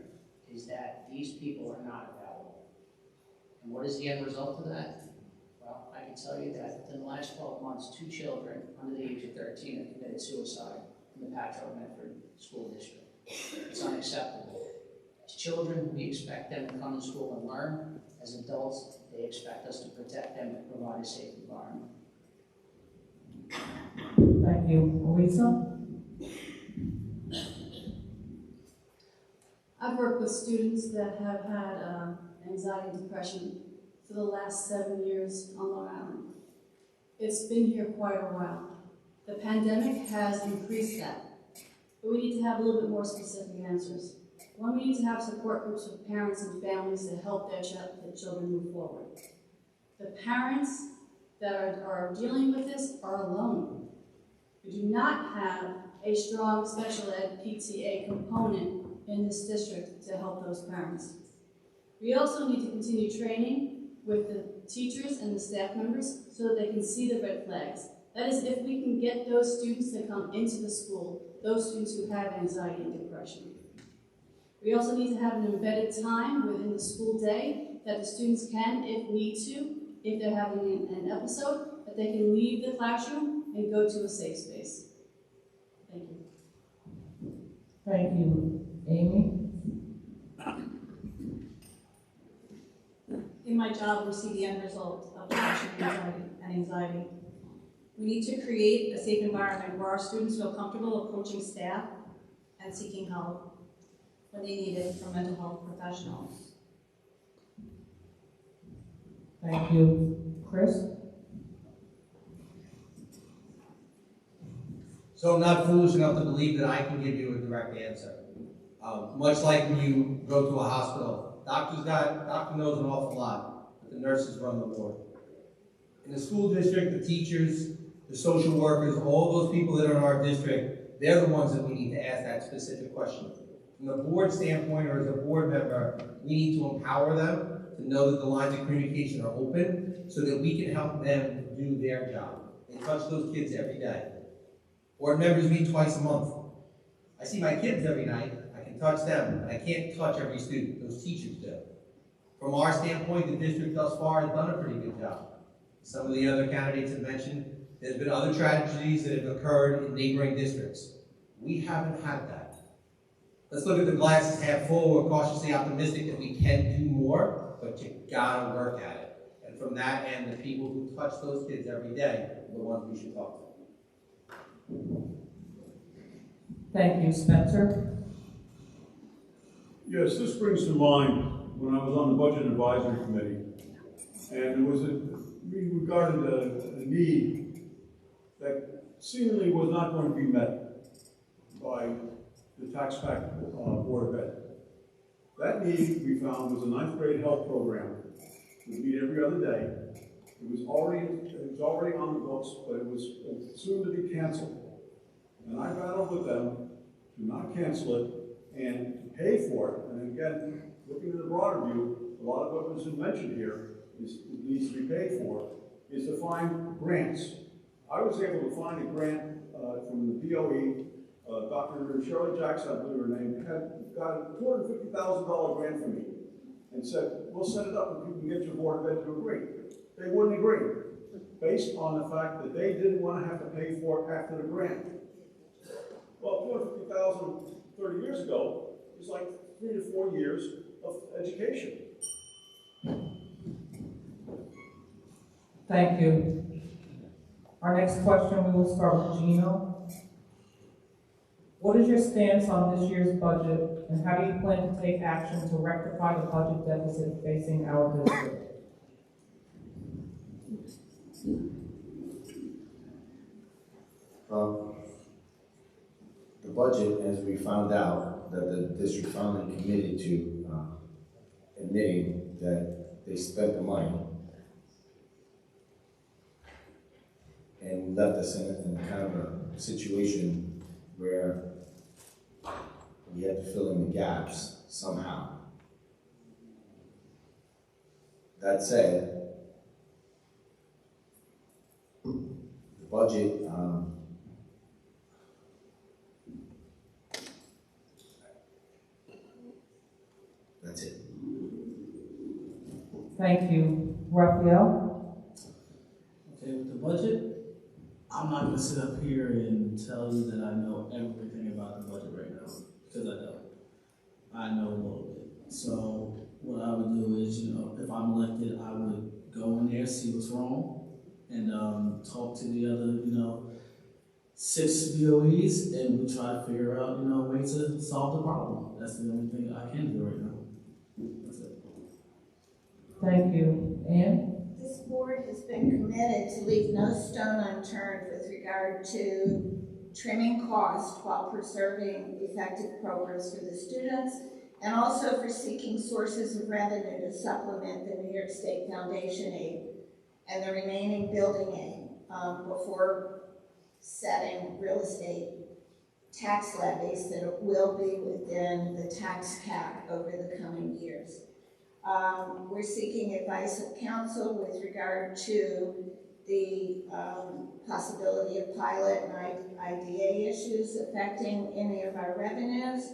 is that these people are not available. And what is the end result of that? Well, I can tell you that within the last 12 months, 2 children under the age of 13 have committed suicide in the Patchogue Medford School District. It's unacceptable. As children, we expect them to come to school and learn. As adults, they expect us to protect them and provide a safe environment. Thank you. Elisa? I've worked with students that have had anxiety and depression for the last 7 years on Long Island. It's been here quite a while. The pandemic has increased that, but we need to have a little bit more specific answers. One, we need to have support groups with parents and families to help their children move forward. The parents that are dealing with this are alone. We do not have a strong special ed PTA component in this district to help those parents. We also need to continue training with the teachers and the staff members so that they can see the red flags. That is, if we can get those students to come into the school, those students who have anxiety and depression. We also need to have an embedded time within the school day that the students can, if need to, if they're having an episode, that they can leave the classroom and go to a safe space. Thank you. Thank you. Amy? In my job, we see the end result of depression and anxiety. We need to create a safe environment where our students feel comfortable approaching staff and seeking help when they need it from mental health professionals. Thank you. Chris? So I'm not foolish enough to believe that I can give you a direct answer. Much like when you go to a hospital, doctor knows an awful lot, but the nurses run the ward. In the school district, the teachers, the social workers, all those people that are in our district, they're the ones that we need to ask that specific question. From the board standpoint, or as a board member, we need to empower them to know that the lines of communication are open so that we can help them do their job. They touch those kids every day. Board members meet twice a month. I see my kids every night, I can touch them, but I can't touch every student, those teachers do. From our standpoint, the district thus far has done a pretty good job. Some of the other candidates have mentioned, there's been other tragedies that have occurred in neighboring districts. We haven't had that. Let's look at the glass as half full. We're cautiously optimistic that we can do more, but you gotta work at it. And from that end, the people who touch those kids every day are the ones we should talk to. Thank you, Spencer. Yes, this brings to mind when I was on the Budget Advisory Committee, and we regarded a need that seemingly was not going to be met by the tax-packed Board of Ed. That need, we found, was a 9th grade health program. We meet every other day. It was already on the books, but it was soon to be canceled. And I battled with them to not cancel it and to pay for it. And again, looking at the broader view, a lot of what was mentioned here needs to be paid for, is to find grants. I was able to find a grant from the DOE. Dr. Shirley Jackson, I believe her name, got a $250,000 grant from me and said, we'll set it up and you can get your Board of Ed to agree. They wouldn't agree, based on the fact that they didn't want to have to pay for it after the grant. Well, $250,000 30 years ago is like 3 to 4 years of education. Thank you. Our next question, we will start with Gino. What is your stance on this year's budget, and how do you plan to take action to rectify the budget deficit facing our district? Well, the budget, as we found out, that the district finally committed to admitting that they spent the money and left us in kind of a situation where we had to fill in the gaps somehow. That said, the budget that's it. Thank you. Raphael? Okay, with the budget, I'm not gonna sit up here and tell you that I know everything about the budget right now, because I don't. I know a little bit. So what I would do is, if I'm elected, I would go in there, see what's wrong, and talk to the other, 6 BOEs, and we try to figure out, a way to solve the problem. That's the only thing I can do right now. That's it. Thank you. Ann? This board has been committed to leave no stone unturned with regard to trimming costs while preserving effective programs for the students, and also for seeking sources of revenue to supplement the New York State Foundation aid and the remaining building aid before setting real estate tax levies that will be within the tax cap over the coming years. We're seeking advice of counsel with regard to the possibility of pilot and IDA issues affecting any of our revenues.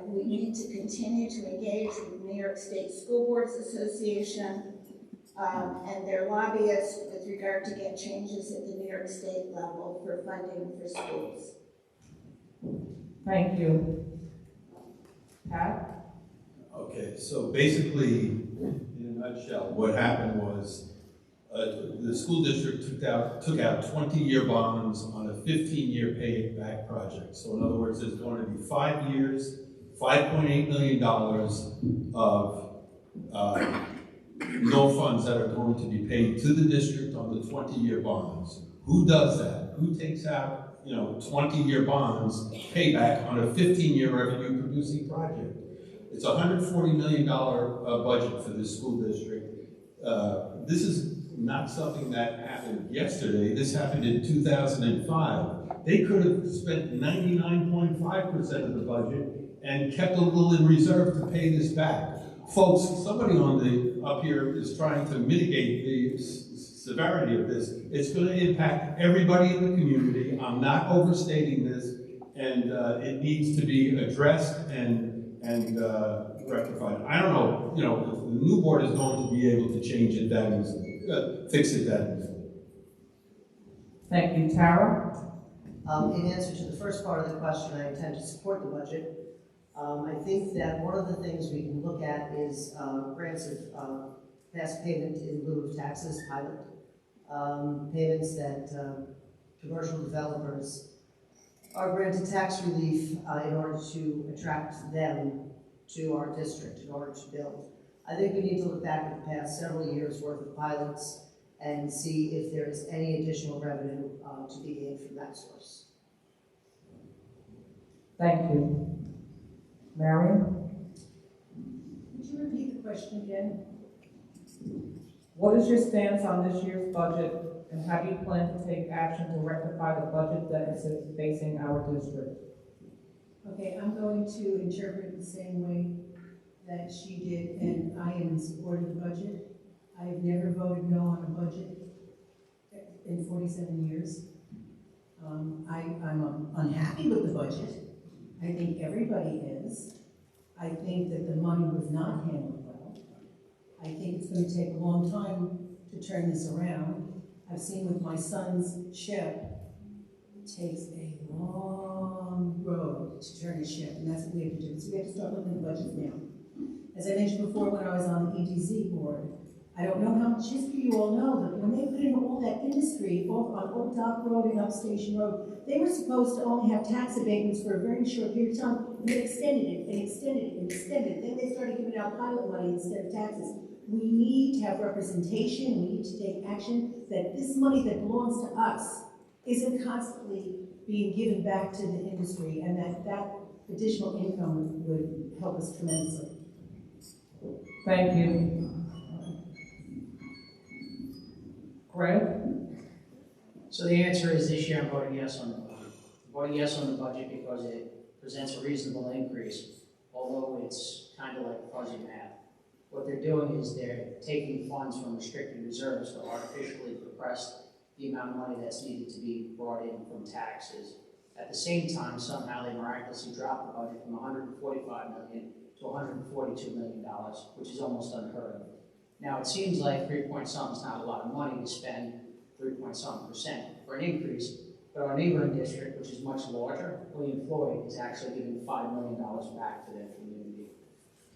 We need to continue to engage with New York State School Boards Association and their lobbyists with regard to get changes at the New York State level for funding for schools. Thank you. Pat? Okay, so basically, in a nutshell, what happened was the school district took out 20-year bonds on a 15-year payback project. So in other words, there's going to be 5 years, $5.8 million of no funds that are going to be paid to the district on the 20-year bonds. Who does that? Who takes out 20-year bonds payback on a 15-year revenue-producing project? It's a $140 million budget for this school district. This is not something that happened yesterday. This happened in 2005. They could have spent 99.5% of the budget and kept a little in reserve to pay this back. Folks, somebody up here is trying to mitigate the severity of this. It's going to impact everybody in the community. I'm not overstating this, and it needs to be addressed and rectified. I don't know, if the new board is going to be able to change it that easily, fix it that easily. Thank you. Tara? In answer to the first part of the question, I intend to support the budget. I think that one of the things we can look at is grants of past payment in lieu of taxes, pilot payments that commercial developers are granted tax relief in order to attract them to our district, in order to build. I think we need to look back at the past several years' worth of pilots and see if there is any additional revenue to be gained from that source. Thank you. Marion? Would you repeat the question again? What is your stance on this year's budget, and how do you plan to take action to rectify the budget deficit facing our district? Okay, I'm going to interpret it the same way that she did, and I am in support of the budget. I have never voted no on a budget in 47 years. I'm unhappy with the budget. I think everybody is. I think that the money was not handled well. I think it's going to take a long time to turn this around. I've seen with my son's ship, it takes a long road to turn a ship, and that's what we have to do. So we have to start looking at the budgets now. As I mentioned before, when I was on the EDZ board, I don't know how much history you all know, but when they put in all that industry on Old Dock Road and Up Station Road, they were supposed to only have tax abatements for a very short period of time, and they extended it and extended it and extended it. Then they started giving out pilot money instead of taxes. We need to have representation. We need to take action that this money that belongs to us isn't constantly being given back to the industry, and that additional income would help us tremendously. Thank you. Greg? So the answer is this year I'm voting yes on the budget. I'm voting yes on the budget because it presents a reasonable increase, although it's kind of like fuzzy math. What they're doing is they're taking funds from restricted reserves to artificially compress the amount of money that's needed to be brought in from taxes. At the same time, somehow they miraculously dropped the budget from $145 million to $142 million, which is almost unheard of. Now, it seems like 3-point-something is not a lot of money to spend 3-point-something% for an increase, but our neighboring district, which is much larger, William Floyd, is actually giving $5 million back to their community.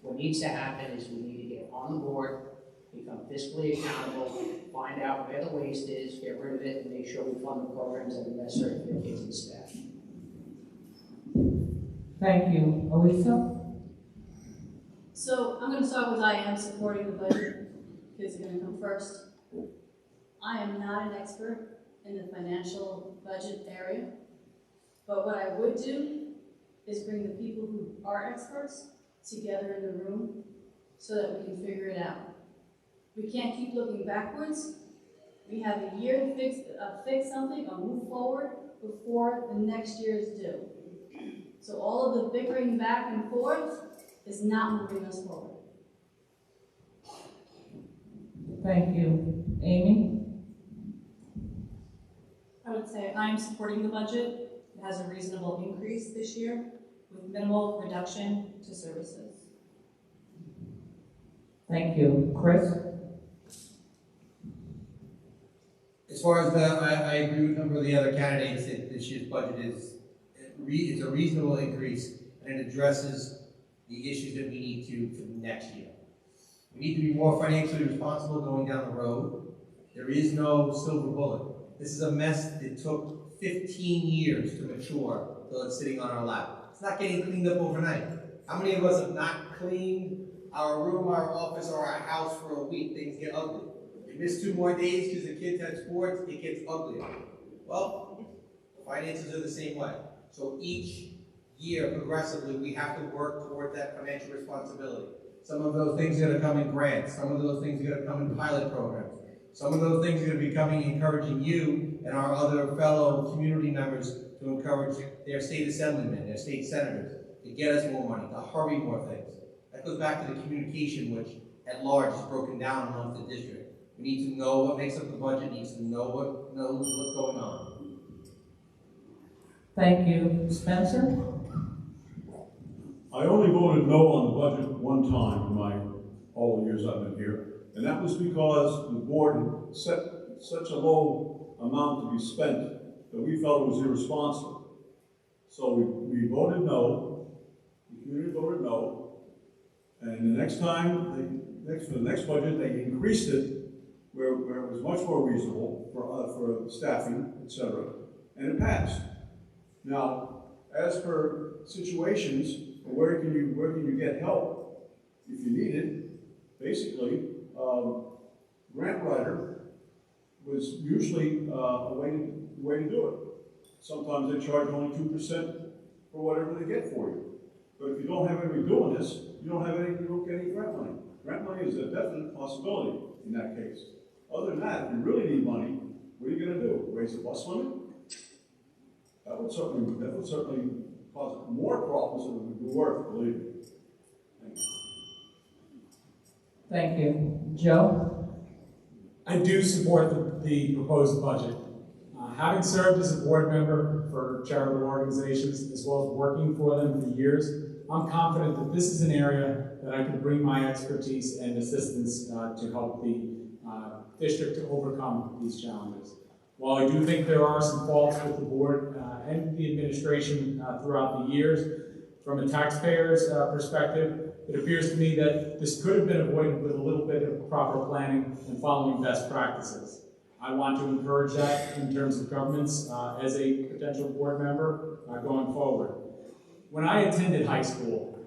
What needs to happen is we need to get on the board, become fiscally accountable, find out where the waste is, get rid of it, and make sure we fund the programs that are necessary for their kids and staff. Thank you. Elisa? So I'm going to start with I am supporting the budget. Kids are going to come first. I am not an expert in the financial budget area, but what I would do is bring the people who are experts together in the room so that we can figure it out. We can't keep looking backwards. We have a year to fix something or move forward before the next year is due. So all of the bickering back and forth is not moving us forward. Thank you. Amy? I would say I'm supporting the budget. It has a reasonable increase this year with minimal reduction to services. Thank you. Chris? As far as I agree with a number of the other candidates that this year's budget is a reasonable increase, and it addresses the issues that we need to for next year. We need to be more financially responsible going down the road. There is no silver bullet. This is a mess that took 15 years to mature until it's sitting on our lap. It's not getting cleaned up overnight. How many of us have not cleaned our room, our office, or our house for a week? Things get ugly. You miss 2 more days because the kids had sports, it gets uglier. Well, finances are the same way. So each year, progressively, we have to work toward that financial responsibility. Some of those things are going to come in grants. Some of those things are going to come in pilot programs. Some of those things are going to be coming, encouraging you and our other fellow community members to encourage their state assemblymen, their state senators, to get us more money, to hurry more things. That goes back to the communication, which at large is broken down amongst the district. We need to know what makes up the budget, needs to know what's going on. Thank you. Spencer? I only voted no on the budget one time in all the years I've been here, and that was because the board set such a low amount to be spent that we felt it was irresponsible. So we voted no, the community voted no, and the next time, for the next budget, they increased it where it was much more reasonable for staffing, etc., and it passed. Now, as per situations, where can you get help if you need it? Basically, grant writer was usually a way to do it. Sometimes they charge only 2% for whatever they get for you. But if you don't have anybody doing this, you don't get any grant money. Grant money is a definite possibility in that case. Other than that, if you really need money, what are you going to do? Raise the bus limit? That would certainly cause more problems than it would be worth, believe me. Thank you. Joe? I do support the proposed budget. Having served as a board member for charitable organizations, as well as working for them for years, I'm confident that this is an area that I can bring my expertise and assistance to help the district to overcome these challenges. While I do think there are some faults with the board and the administration throughout the years, from a taxpayer's perspective, it appears to me that this could have been avoided with a little bit of proper planning and following best practices. I want to encourage that in terms of governance as a potential board member going forward. When I attended high school,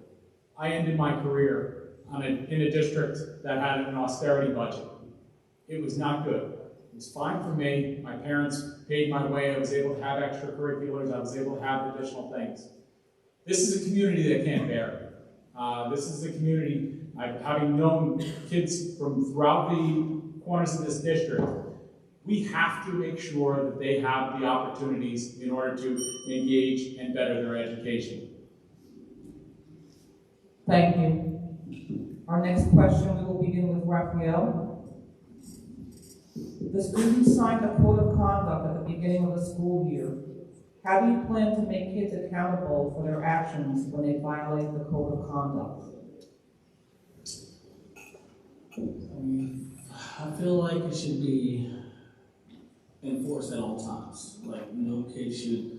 I ended my career in a district that had an austerity budget. It was not good. It was fine for me. My parents paid my way. I was able to have extracurriculars. I was able to have additional things. This is a community that can't bear it. This is a community, having known kids from throughout the corners of this district, we have to make sure that they have the opportunities in order to engage and better their education. Thank you. Our next question, we will begin with Raphael. The students signed a code of conduct at the beginning of the school year. How do you plan to make kids accountable for their actions when they violate the code of conduct? I feel like it should be enforced at all times. Like, no kid should,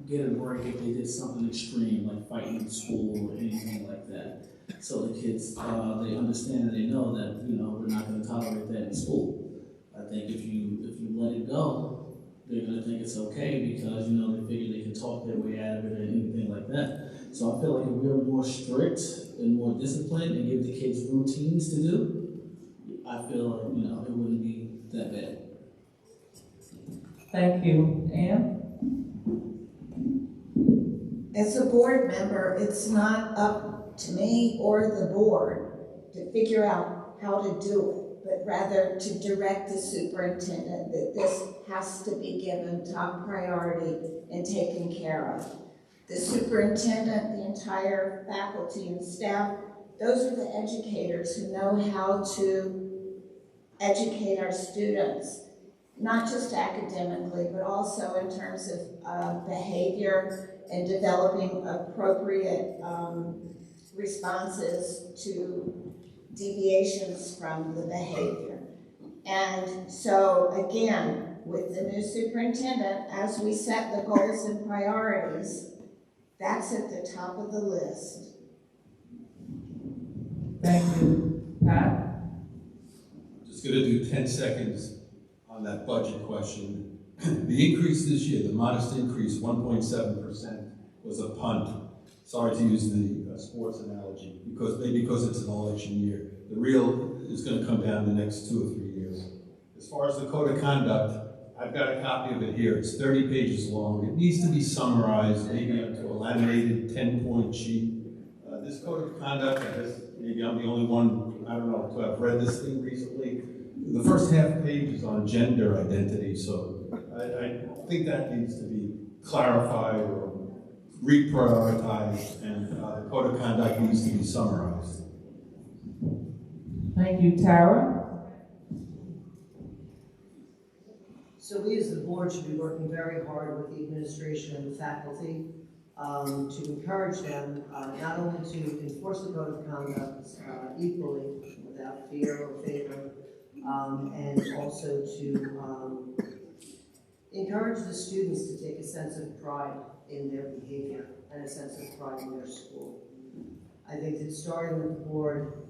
get a break if they did something extreme, like fighting in school or anything like that. So the kids, they understand and they know that, we're not going to tolerate that in school. I think if you let it go, they're going to think it's okay because, they figure they can talk their way out of it or anything like that. So I feel like if we're more strict and more disciplined and give the kids routines to do, I feel like, it wouldn't be that bad. Thank you. Anne? As a board member, it's not up to me or the board to figure out how to do it, but rather to direct the superintendent that this has to be given top priority and taken care of. The superintendent, the entire faculty and staff, those are the educators who know how to educate our students, not just academically, but also in terms of behavior and developing appropriate responses to deviations from the behavior. And so again, with the new superintendent, as we set the goals and priorities, that's at the top of the list. Thank you. Pat? Just going to do 10 seconds on that budget question. The increase this year, the modest increase, 1.7%, was a punt. Sorry to use the sports analogy, because it's an election year. The real is going to come down the next 2 or 3 years. As far as the code of conduct, I've got a copy of it here. It's 30 pages long. It needs to be summarized, maybe onto a laminated 10-point sheet. This code of conduct, I guess maybe I'm the only one, I don't know, to have read this thing recently. The first half page is on gender identity, so I think that needs to be clarified or reprioritized, and the code of conduct needs to be summarized. Thank you. Tara? So we as the board should be working very hard with the administration and the faculty to encourage them not only to enforce the code of conduct equally without fear or favor, and also to encourage the students to take a sense of pride in their behavior and a sense of pride in their school. I think that starting with the board,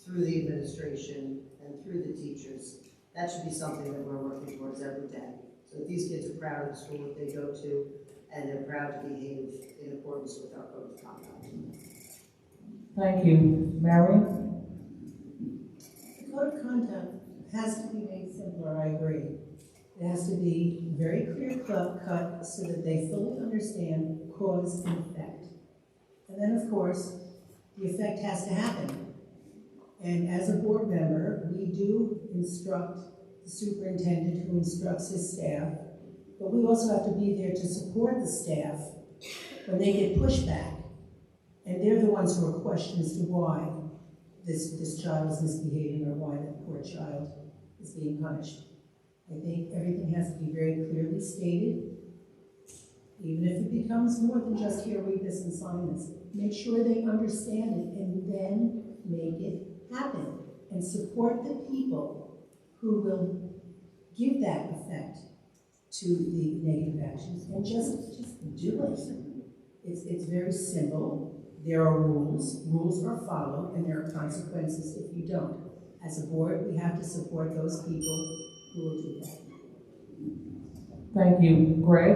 through the administration, and through the teachers, that should be something that we're working towards every day. So that these kids are proud of the school that they go to, and they're proud to behave in accordance with our code of conduct. Thank you. Mary? The code of conduct has to be made simpler, I agree. It has to be very clear cut so that they fully understand cause and effect. And then, of course, the effect has to happen. And as a board member, we do instruct the superintendent who instructs his staff, but we also have to be there to support the staff when they get pushback. And they're the ones who are questioned as to why this child is misbehaving or why that poor child is being punished. I think everything has to be very clearly stated, even if it becomes more than just here, read this and sign this. Make sure they understand it and then make it happen and support the people who will give that effect to the negative actions and just do it. It's very simple. There are rules. Rules are followed, and there are consequences if you don't. As a board, we have to support those people who will do that. Thank you. Greg?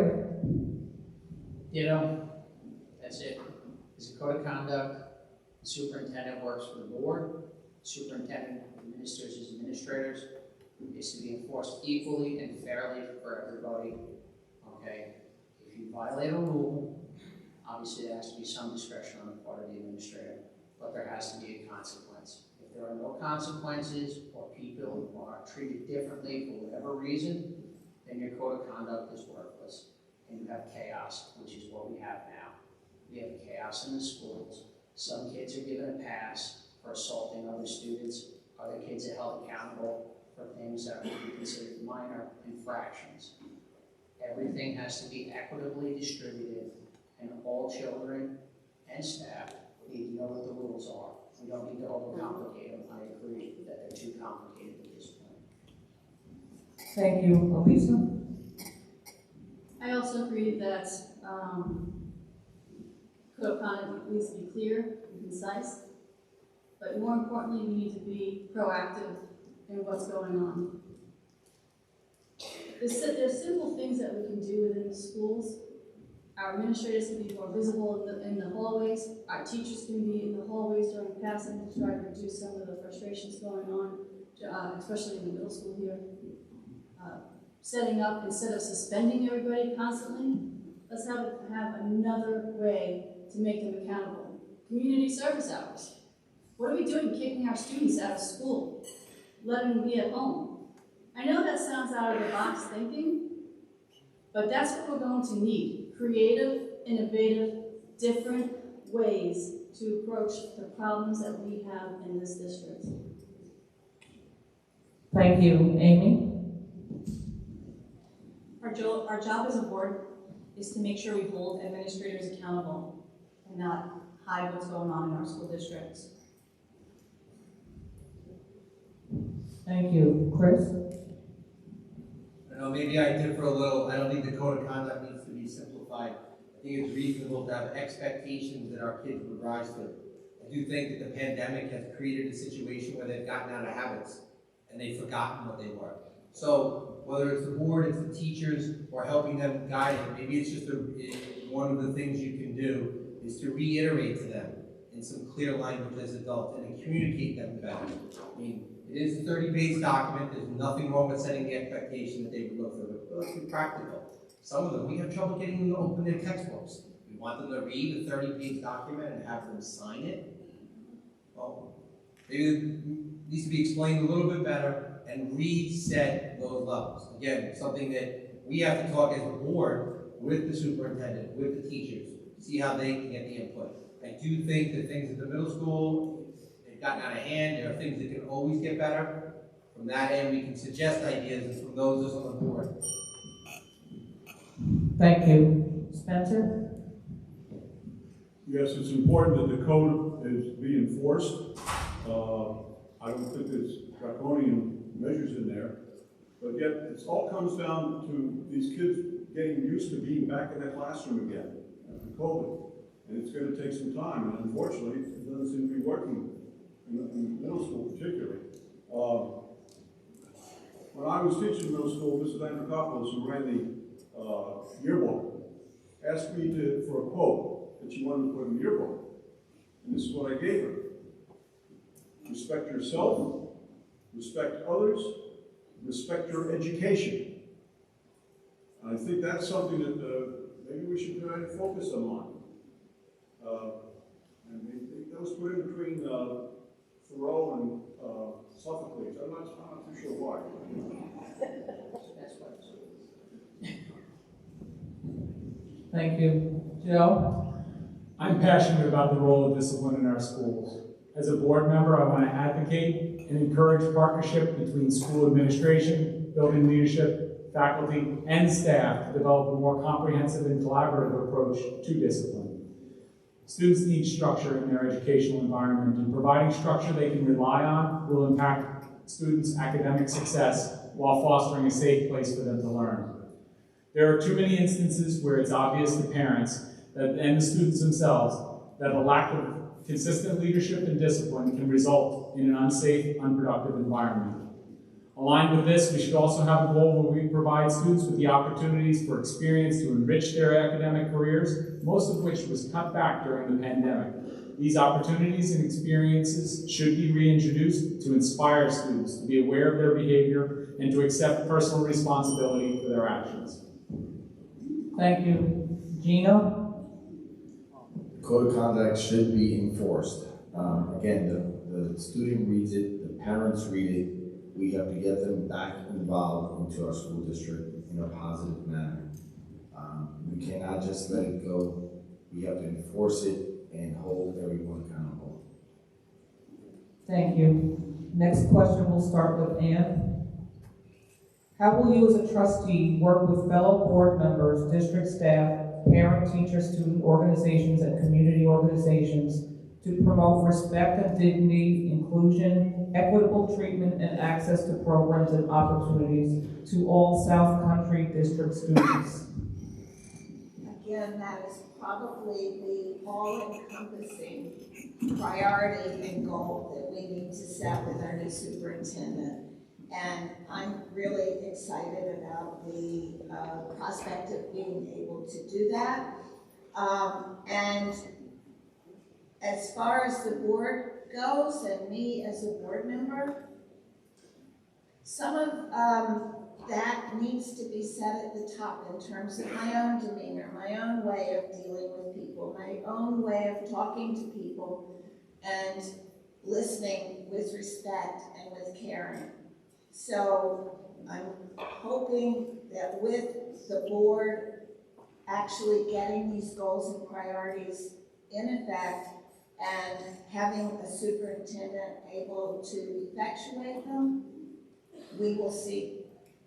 That's it. There's a code of conduct. The superintendent works for the board. The superintendent administers his administrators. It's to be enforced equally and fairly for everybody. Okay? If you violate a rule, obviously there has to be some discretion on the part of the administrator, but there has to be a consequence. If there are no consequences or people are treated differently for whatever reason, then your code of conduct is worthless and you have chaos, which is what we have now. We have chaos in the schools. Some kids are given a pass for assaulting other students. Other kids are held accountable for things that would be considered minor infractions. Everything has to be equitably distributed, and all children and staff need to know what the rules are. We don't need to overcomplicate them. I agree that they're too complicated at this point. Thank you. Elisa? I also agree that code of conduct needs to be clear and concise, but more importantly, we need to be proactive in what's going on. There's simple things that we can do within the schools. Our administrators can be more visible in the hallways. Our teachers can be in the hallways during passing to try to reduce some of the frustrations going on, especially in the middle school here. Setting up, instead of suspending everybody constantly, let's have another way to make them accountable. Community service hours. What are we doing kicking our students out of school, letting them be at home? I know that sounds out of the box thinking, but that's what we're going to need. Creative, innovative, different ways to approach the problems that we have in this district. Thank you. Amy? Our job as a board is to make sure we hold administrators accountable and not hide what's going on in our school districts. Thank you. Chris? I know maybe I differ a little. I don't think the code of conduct needs to be simplified. I think it's reasonable to have expectations that our kids would rise to. I do think that the pandemic has created a situation where they've gotten out of habits and they've forgotten what they were. So whether it's the board, it's the teachers, or helping them guide them, maybe it's just one of the things you can do is to reiterate to them in some clear language as adults and to communicate them better. I mean, it is a 30-page document. There's nothing wrong with setting the expectation that they would look through it, but let's be practical. Some of them, we have trouble getting them to open their textbooks. We want them to read a 30-page document and have them sign it. Well, it needs to be explained a little bit better and reset those levels. Again, something that we have to talk as a board with the superintendent, with the teachers, see how they can get the input. I do think that things at the middle school, they've gotten out of hand. There are things that can always get better. From that end, we can suggest ideas, and from those of us on the board. Thank you. Spencer? Yes, it's important that the code is be enforced. I don't think there's draconian measures in there, but yet it all comes down to these kids getting used to being back in the classroom again after COVID. And it's going to take some time, and unfortunately, it doesn't seem to be working in middle school particularly. When I was teaching middle school, Mrs. Andrikopoulos, who ran the yearbook, asked me for a quote that she wanted to put in the yearbook. And this is what I gave her. Respect yourself, respect others, respect your education. And I think that's something that maybe we should try and focus on. And that was put in between Thoreau and Sophocles. I'm not too sure why. Thank you. Joe? I'm passionate about the role of discipline in our schools. As a board member, I want to advocate and encourage partnership between school administration, building leadership, faculty, and staff to develop a more comprehensive and collaborative approach to discipline. Students need structure in their educational environment, and providing structure they can rely on will impact students' academic success while fostering a safe place for them to learn. There are too many instances where it's obvious to parents and the students themselves that a lack of consistent leadership and discipline can result in an unsafe, unproductive environment. Aligned with this, we should also have a goal where we provide students with the opportunities for experience to enrich their academic careers, most of which was cut back during the pandemic. These opportunities and experiences should be reintroduced to inspire students to be aware of their behavior and to accept personal responsibility for their actions. Thank you. Gina? Code of conduct should be enforced. Again, the student reads it, the parents read it. We have to get them back involved into our school district in a positive manner. We cannot just let it go. We have to enforce it and hold everyone accountable. Thank you. Next question, we'll start with Ann. How will you as a trustee work with fellow board members, district staff, parent, teacher, student organizations, and community organizations to promote respect and dignity, inclusion, equitable treatment, and access to programs and opportunities to all South Country District students? Again, that is probably the all-encompassing priority and goal that we need to set with our new superintendent. And I'm really excited about the prospect of being able to do that. And as far as the board goes, and me as a board member, some of that needs to be said at the top in terms of my own demeanor, my own way of dealing with people, my own way of talking to people, and listening with respect and with caring. So I'm hoping that with the board actually getting these goals and priorities in effect and having a superintendent able to effectuate them, we will see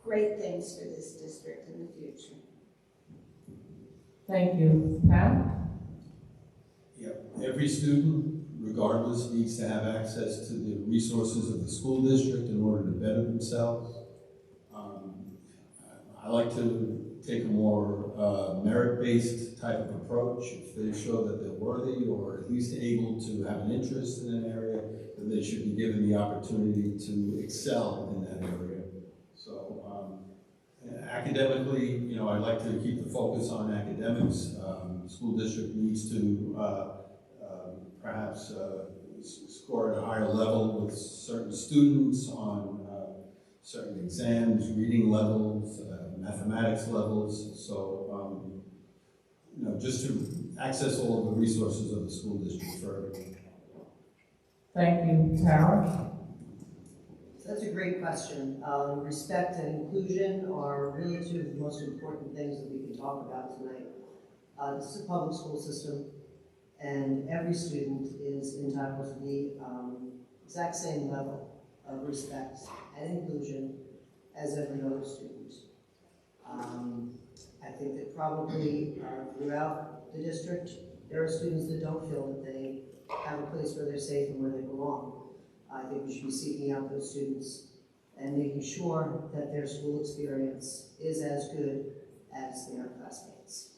great things for this district in the future. Thank you. Pat? Yep. Every student, regardless, needs to have access to the resources of the school district in order to better themselves. I like to take a more merit-based type of approach. If they show that they're worthy or at least able to have an interest in an area, then they should be given the opportunity to excel in that area. So academically, you know, I like to keep the focus on academics. School district needs to perhaps score at a higher level with certain students on certain exams, reading levels, mathematics levels. So, you know, just to access all of the resources of the school district for everyone. Thank you. Tara? That's a great question. Respect and inclusion are really two of the most important things that we can talk about tonight. This is a public school system, and every student is entitled to the exact same level of respect and inclusion as every other student. I think that probably throughout the district, there are students that don't feel that they have a place where they're safe and where they belong. I think we should be seeking out those students and making sure that their school experience is as good as their classmates.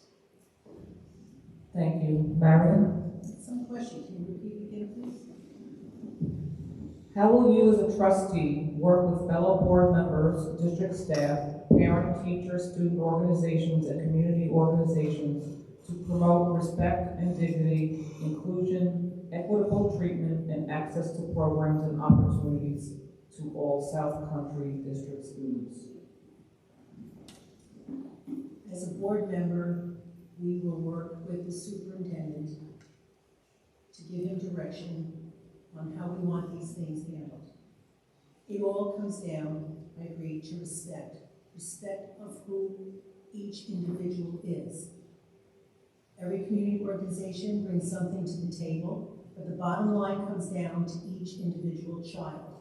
Thank you. Marion? Some question, can you repeat again, please? How will you as a trustee work with fellow board members, district staff, parent, teacher, student organizations, and community organizations to promote respect and dignity, inclusion, equitable treatment, and access to programs and opportunities to all South Country District students? As a board member, we will work with the superintendent to give him direction on how we want these things handled. It all comes down, I agree, to respect. Respect of who each individual is. Every community organization brings something to the table, but the bottom line comes down to each individual child.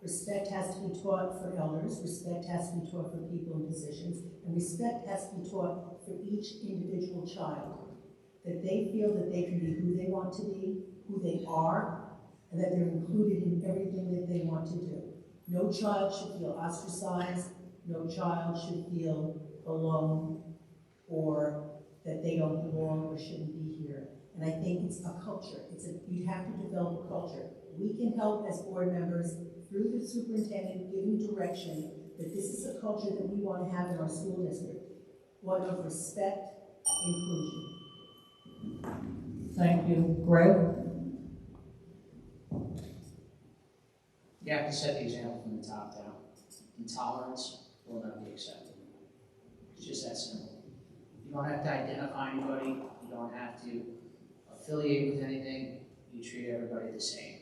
Respect has to be taught for elders, respect has to be taught for people in positions, and respect has to be taught for each individual child. That they feel that they can be who they want to be, who they are, and that they're included in everything that they want to do. No child should feel ostracized, no child should feel alone, or that they don't belong or shouldn't be here. And I think it's a culture. You have to develop a culture. We can help as board members through the superintendent giving direction that this is a culture that we want to have in our school district. One of respect, inclusion. Thank you. Greg? You have to set the example from the top down. Intolerance will not be accepted. It's just that simple. You don't have to identify anybody. You don't have to affiliate with anything. You treat everybody the same.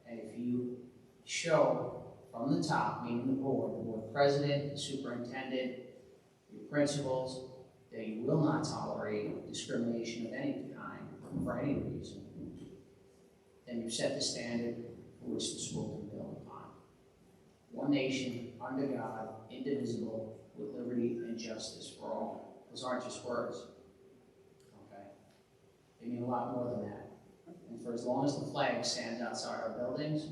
And if you show from the top, meaning the board president, the superintendent, your principals, that you will not tolerate discrimination of any kind for any reason, then you set the standard for which the school can build upon. One nation, under God, indivisible, with liberty and justice for all. Those aren't just words, okay? They mean a lot more than that. And for as long as the flag stands outside our buildings,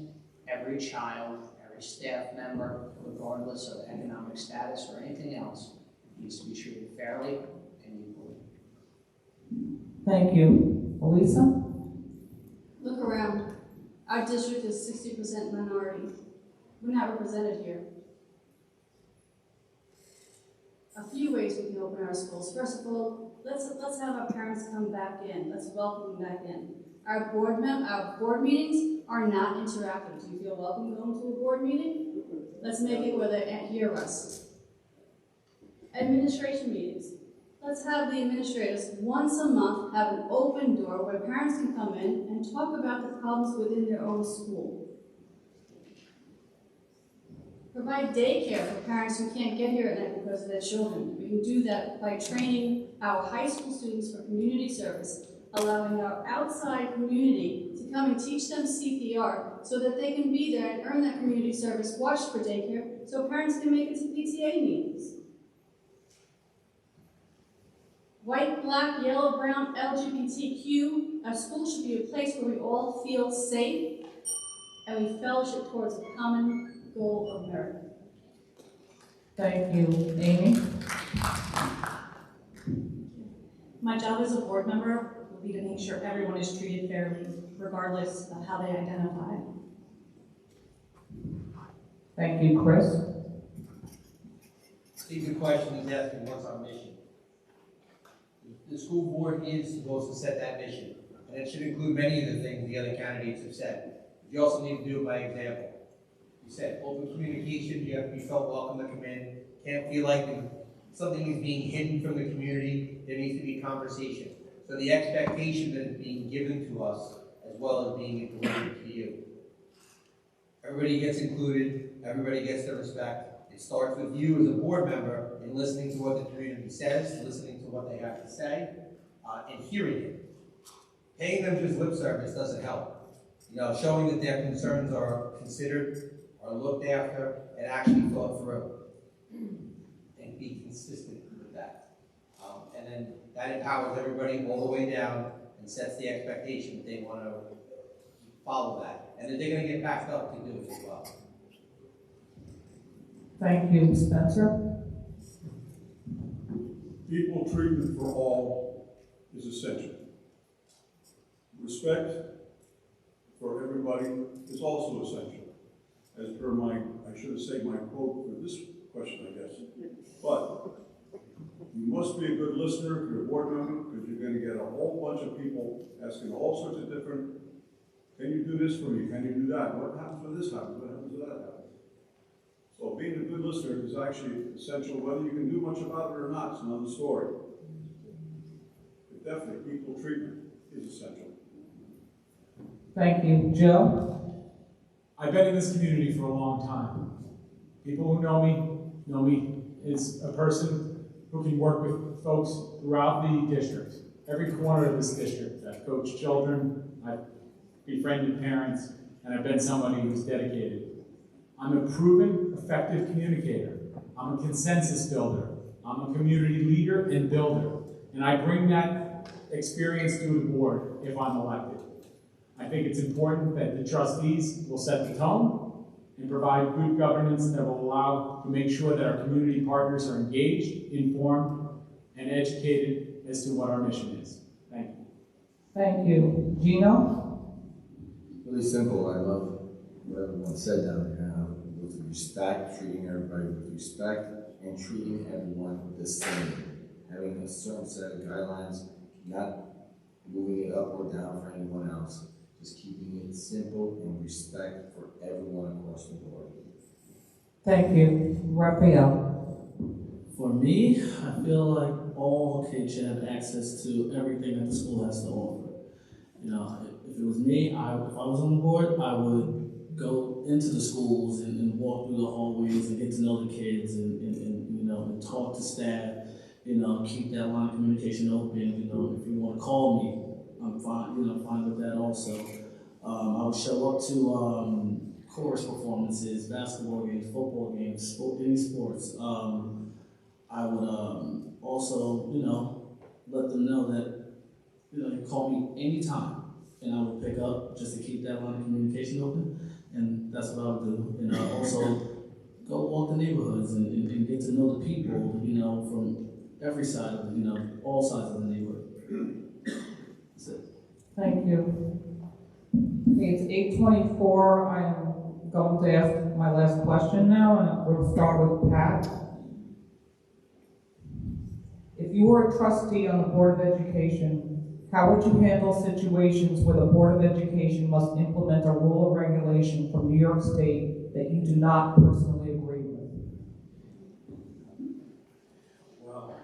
every child, every staff member, regardless of economic status or anything else, needs to be treated fairly and equally. Thank you. Elisa? Look around. Our district is 60% minority. We're not represented here. A few ways we can open our schools. First of all, let's have our parents come back in. Let's welcome them back in. Our board meetings are not interactive. Do you feel welcome going to a board meeting? Let's make it where they hear us. Administration meetings. Let's have the administrators once a month have an open door where parents can come in and talk about the problems within their own school. Provide daycare for parents who can't get here at night because of their children. We can do that by training our high school students for community service, allowing our outside community to come and teach them CPR so that they can be there and earn that community service, watch for daycare, so parents can make it to PTA meetings. White, black, yellow, brown, LGBTQ, our school should be a place where we all feel safe and we fellowship towards a common goal of merit. Thank you. Amy? My job as a board member will be to make sure everyone is treated fairly, regardless of how they identify. Thank you. Chris? Stephen question is asking what's our mission. The school board is supposed to set that mission, and it should include many of the things the other candidates have said. You also need to do it by example. You said open communication, you have to be felt welcome to come in. Can't feel like something is being hidden from the community. There needs to be conversation. So the expectation that is being given to us, as well as being delivered to you. Everybody gets included, everybody gets their respect. It starts with you as a board member in listening to what the community says, listening to what they have to say, and hearing it. Paying them just lip service doesn't help. You know, showing that their concerns are considered, are looked after, and actually thought through. And be consistent with that. And then that empowers everybody all the way down and sets the expectation that they want to follow that. And that they're going to get backed up to do it as well. Thank you, Spencer. Equal treatment for all is essential. Respect for everybody is also essential. As per I should have said my quote for this question, I guess. But you must be a good listener if you're a board member, because you're going to get a whole bunch of people asking all sorts of different, can you do this for me? Can you do that? What happens when this happens? What happens when that happens? So being a good listener is actually essential. Whether you can do much about it or not, it's another story. But definitely, equal treatment is essential. Thank you. Joe? I've been in this community for a long time. People who know me as a person who can work with folks throughout the district, every corner of this district. I've coached children, I've befriended parents, and I've been somebody who's dedicated. I'm a proven, effective communicator. I'm a consensus builder. I'm a community leader and builder. And I bring that experience to the board if I'm elected. I think it's important that the trustees will set the tone and provide good governance that will allow to make sure that our community partners are engaged, informed, and educated as to what our mission is. Thank you. Thank you. Gino? Really simple. I love what everyone said down there. With respect, treating everybody with respect, and treating everyone the same. Having a certain set of guidelines, not moving it up or down for anyone else. Just keeping it simple and respect for everyone across the board. Thank you. Raphael? For me, I feel like all kids should have access to everything that the school has to offer. You know, if it was me, if I was on the board, I would go into the schools and walk through the hallways and get to know the kids and you know, and talk to staff, you know, keep that line of communication open. You know, if you want to call me, I'm fine, you know, fine with that also. I would show up to chorus performances, basketball games, football games, any sports. I would also, you know, let them know that, you know, you call me anytime and I will pick up just to keep that line of communication open. And that's what I would do. And I also go walk the neighborhoods and get to know the people, you know, from every side of the, you know, all sides of the neighborhood. That's it. Thank you. Okay, it's 8:24. I'm going to ask my last question now, and we'll start with Pat. If you were a trustee on the Board of Education, how would you handle situations where the Board of Education must implement a rule or regulation from New York State that you do not personally agree with? Well,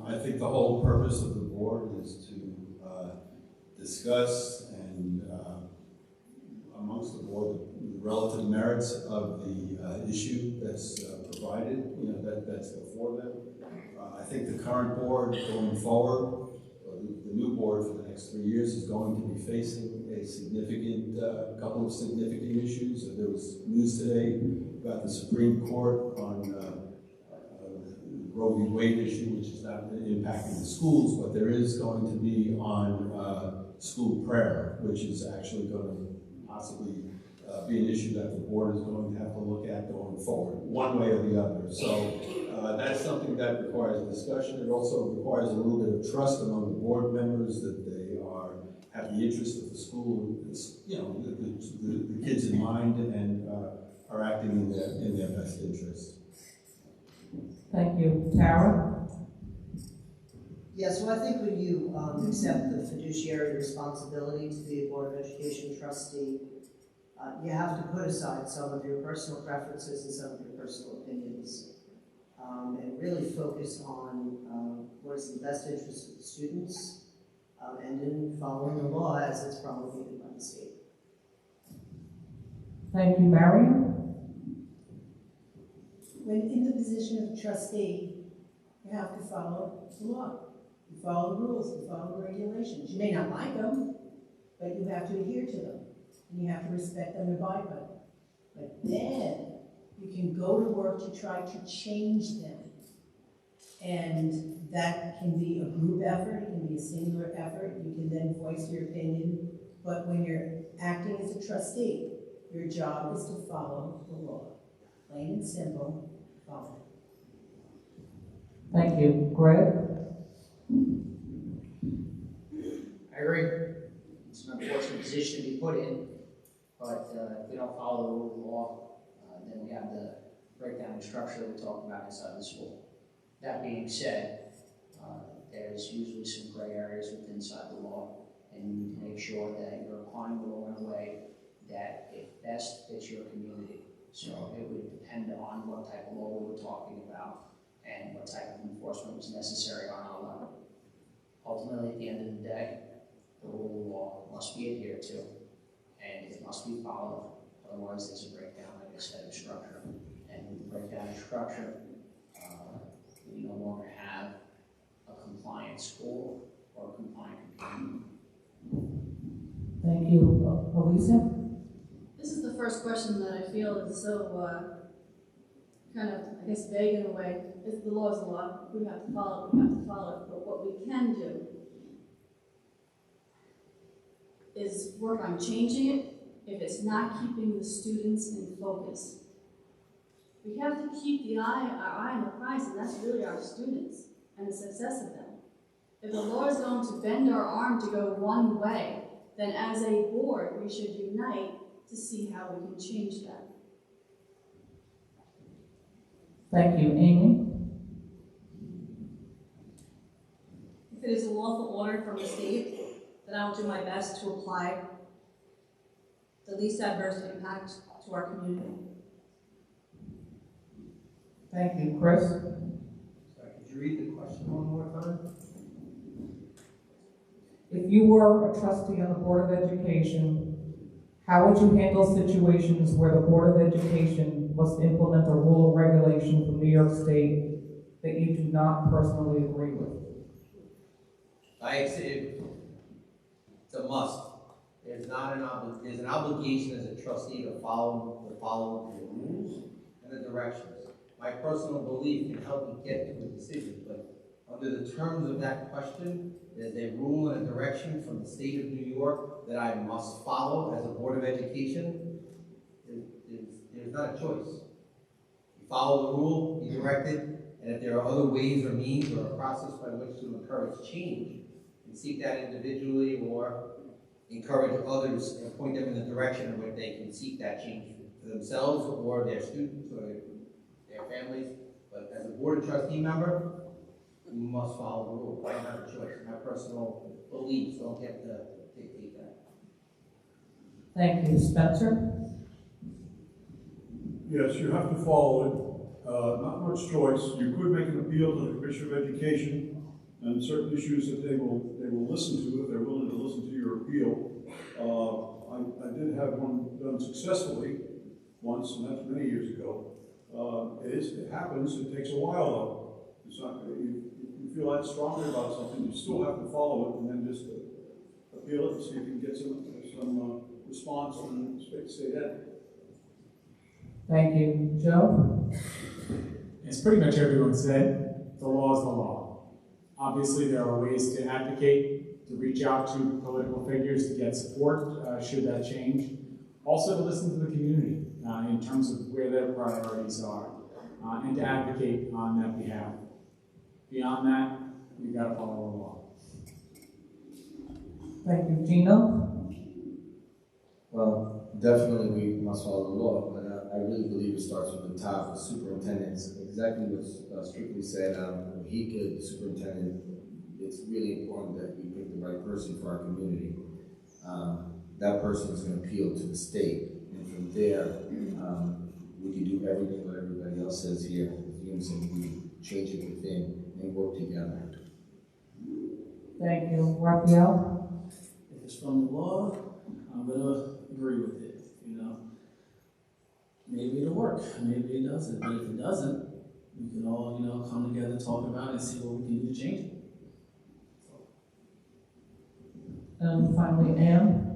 I think the whole purpose of the board is to discuss and amongst the board the relative merits of the issue that's provided, you know, that's before them. I think the current board going forward, the new board for the next 3 years is going to be facing a significant, couple of significant issues. There was news today about the Supreme Court on the Roe v. Wade issue, which is not impacting the schools, but there is going to be on school prayer, which is actually going to possibly be an issue that the board is going to have to look at going forward, one way or the other. So that's something that requires discussion. It also requires a little bit of trust among the board members that they have the interest of the school, you know, the kids in mind, and are acting in their best interest. Thank you. Tara? Yes, well, I think when you accept the fiduciary responsibility to be a Board of Education trustee, you have to put aside some of your personal preferences and some of your personal opinions, and really focus on what is in the best interest of the students, and in following the law as it's promulgated by the state. Thank you, Marion. When in the position of trustee, you have to follow the law. You follow the rules, you follow the regulations. You may not like them, but you have to adhere to them. And you have to respect them and abide by them. But then you can go to work to try to change them. And that can be a group effort, it can be a singular effort. You can then voice your opinion. But when you're acting as a trustee, your job is to follow the law. Plain and simple, follow. Thank you. Greg? I agree. It's an unfortunate position to be put in, but if we don't follow the rule of law, then we have the breakdown in structure that we talked about inside the school. That being said, there's usually some gray areas within inside the law, and you need to make sure that you're applying the law in a way that it best fits your community. So it would depend on what type of law we were talking about and what type of enforcement was necessary on our level. Ultimately, at the end of the day, the rule of law must be adhered to, and it must be followed. Otherwise, there's a breakdown, like I said, of structure. And with the breakdown of structure, we no longer have a compliant school or a compliant community. Thank you. Elisa? This is the first question that I feel is so kind of, I guess, vague in a way. The law is the law. We have to follow it. We have to follow it. But what we can do is work on changing it if it's not keeping the students in focus. We have to keep our eye on the prize, and that's really our students and the success of them. If the law is going to bend our arm to go one way, then as a board, we should unite to see how we can change that. Thank you. Amy? If it is a lawful order from the state, then I will do my best to apply the least adverse impact to our community. Thank you. Chris? Sorry, could you read the question one more time? If you were a trustee on the Board of Education, how would you handle situations where the Board of Education must implement a rule or regulation from New York State that you do not personally agree with? It's a must. There's an obligation as a trustee to follow the rules and the directions. My personal belief can help me get to a decision, but under the terms of that question, there's a rule and a direction from the state of New York that I must follow as a Board of Education. There's not a choice. You follow the rule, you direct it, and if there are other ways or means or a process by which to encourage change, and seek that individually or encourage others and point them in the direction in which they can seek that change for themselves or their students or their families. But as a Board of Trustee member, you must follow the rule. I don't have a choice. My personal beliefs don't get to dictate that. Thank you. Spencer? Yes, you have to follow it. Not much choice. You could make an appeal to the Commissioner of Education and certain issues that they will listen to if they're willing to listen to your appeal. I did have one done successfully once, and that's many years ago. It happens. It takes a while though. It's not you feel that strongly about something, you still have to follow it, and then just appeal it and see if you can get some response from the state head. Thank you. Joe? As pretty much everyone said, the law is the law. Obviously, there are ways to advocate, to reach out to political figures to get support, should that change. Also to listen to the community in terms of where their priorities are, and to advocate on that behalf. Beyond that, you've got to follow the law. Thank you. Gino? Well, definitely we must follow the law, but I really believe it starts from the top. The superintendents, exactly what Strictly said, the superintendent, it's really important that we pick the right person for our community. That person is going to appeal to the state, and from there, we can do everything what everybody else says here. We change it within and work together. Thank you. Raphael? If it's from the law, I'm gonna agree with it. maybe it'll work, maybe it doesn't. But if it doesn't, we can all, come together, talk about it, and see what we can do to change it. Finally, Anne?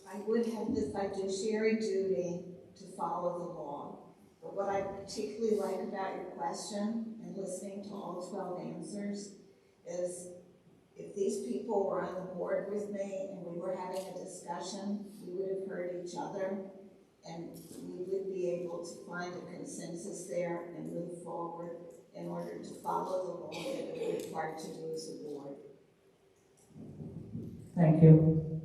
I would have the fiduciary duty to follow the law. But what I particularly like about your question and listening to all 12 answers is if these people were on the board with me and we were having a discussion, we would have heard each other and we would be able to find a consensus there and move forward in order to follow the law that we're required to do as a board. Thank you.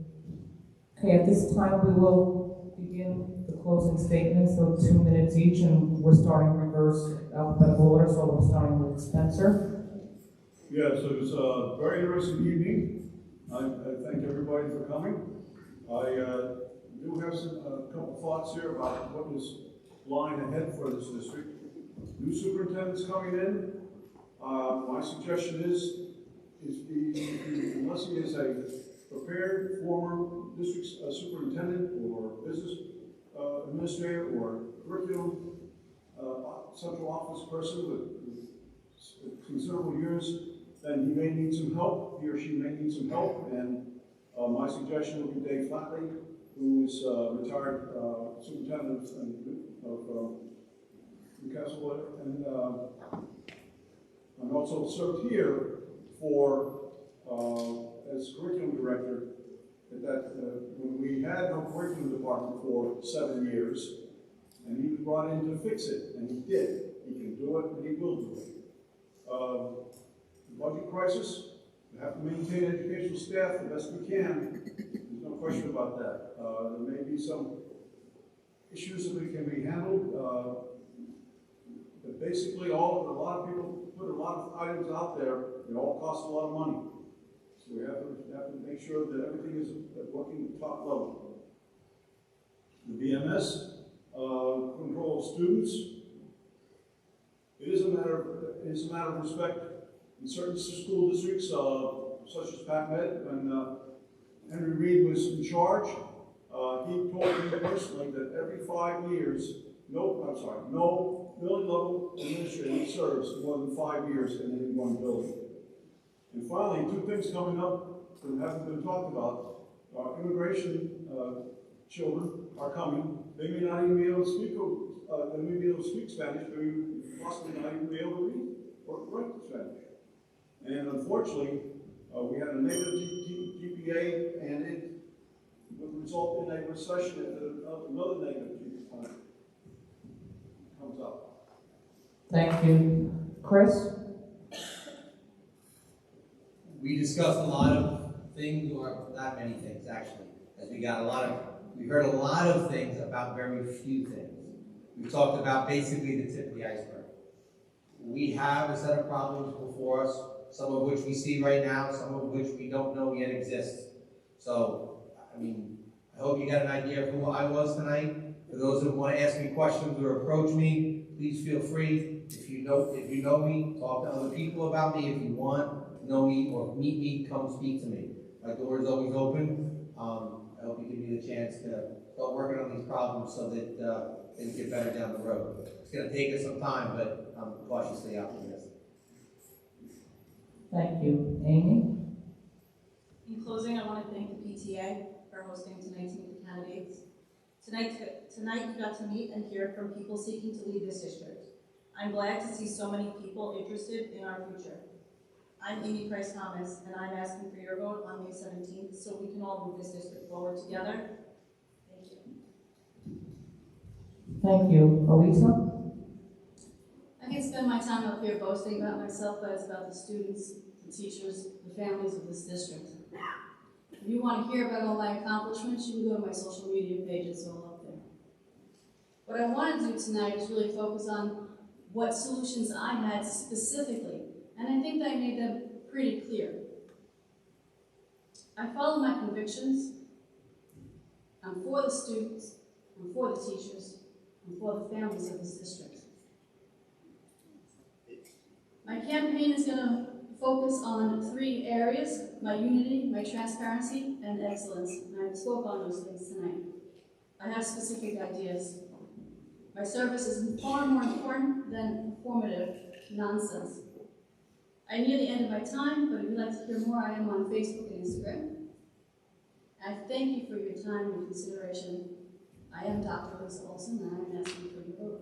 Okay, at this time we will begin the closing statements of 2 minutes each, and we're starting reverse alphabetical order, so we're starting with Spencer. Yes, it was a very interesting evening. I thank everybody for coming. I do have a couple thoughts here about what is lying ahead for this district. New superintendent's coming in. My suggestion is unless he is a prepared former district superintendent or business administrator or curriculum central office person with considerable years, then he may need some help, he or she may need some help, and my suggestion would be Dave Flatley, who is retired superintendent of Newcastle, and also served here for as curriculum director. When we had no curriculum department for 7 years, and he was brought in to fix it, and he did. He can do it, and he will do it. The budget crisis, we have to maintain educational staff the best we can. There's no question about that. There may be some issues that we can be handled, but basically a lot of people put a lot of items out there. It all costs a lot of money. So we have to make sure that everything is working at top level. The BMS, control of students. It is a matter of respect. In certain school districts, such as PacMed, when Henry Reed was in charge, he told me personally that every 5 years, no building level administrator serves more than 5 years in any one building. And finally, 2 things coming up that haven't been talked about. Immigration children are coming. They may not even be able to speak Spanish. They may possibly not even be able to read or write Spanish. And unfortunately, we had a negative GPA, and it would result in a recession if another negative GPA comes up. Thank you. Chris? We discussed a lot of things, or not many things actually, as we heard a lot of things about very few things. We talked about basically the tip of the iceberg. We have a set of problems before us, some of which we see right now, some of which we don't know yet exist. So, I hope you got an idea of who I was tonight. For those that want to ask me questions or approach me, please feel free. If you know me, talk to other people about me. If you want to know me or meet me, come speak to me. My door is always open. I hope you give me the chance to start working on these problems so that things get better down the road. It's going to take us some time, but I'm cautiously optimistic. Thank you. Amy? In closing, I want to thank the PTA for hosting tonight's meet the candidates. Tonight you got to meet and hear from people seeking to lead this district. I'm glad to see so many people interested in our future. I'm Amy Price Thomas, and I'm asking for your vote on May 17th so we can all move this district forward together. Thank you. Thank you. Elisa? I can spend my time up here boasting about myself, but it's about the students, the teachers, the families of this district. If you want to hear about all my accomplishments, you can go to my social media pages, they're all up there. What I want to do tonight is really focus on what solutions I had specifically, and I think that I made them pretty clear. I follow my convictions. I'm for the students, I'm for the teachers, I'm for the families of this district. My campaign is going to focus on 3 areas: my unity, my transparency, and excellence. And I spoke on those things tonight. I have specific ideas My service is far more important than informative nonsense. I near the end of my time, but if you'd like to hear more, I am on Facebook and Instagram. I thank you for your time and consideration. I am Dr. Lisa Olson, and I am asking for your vote.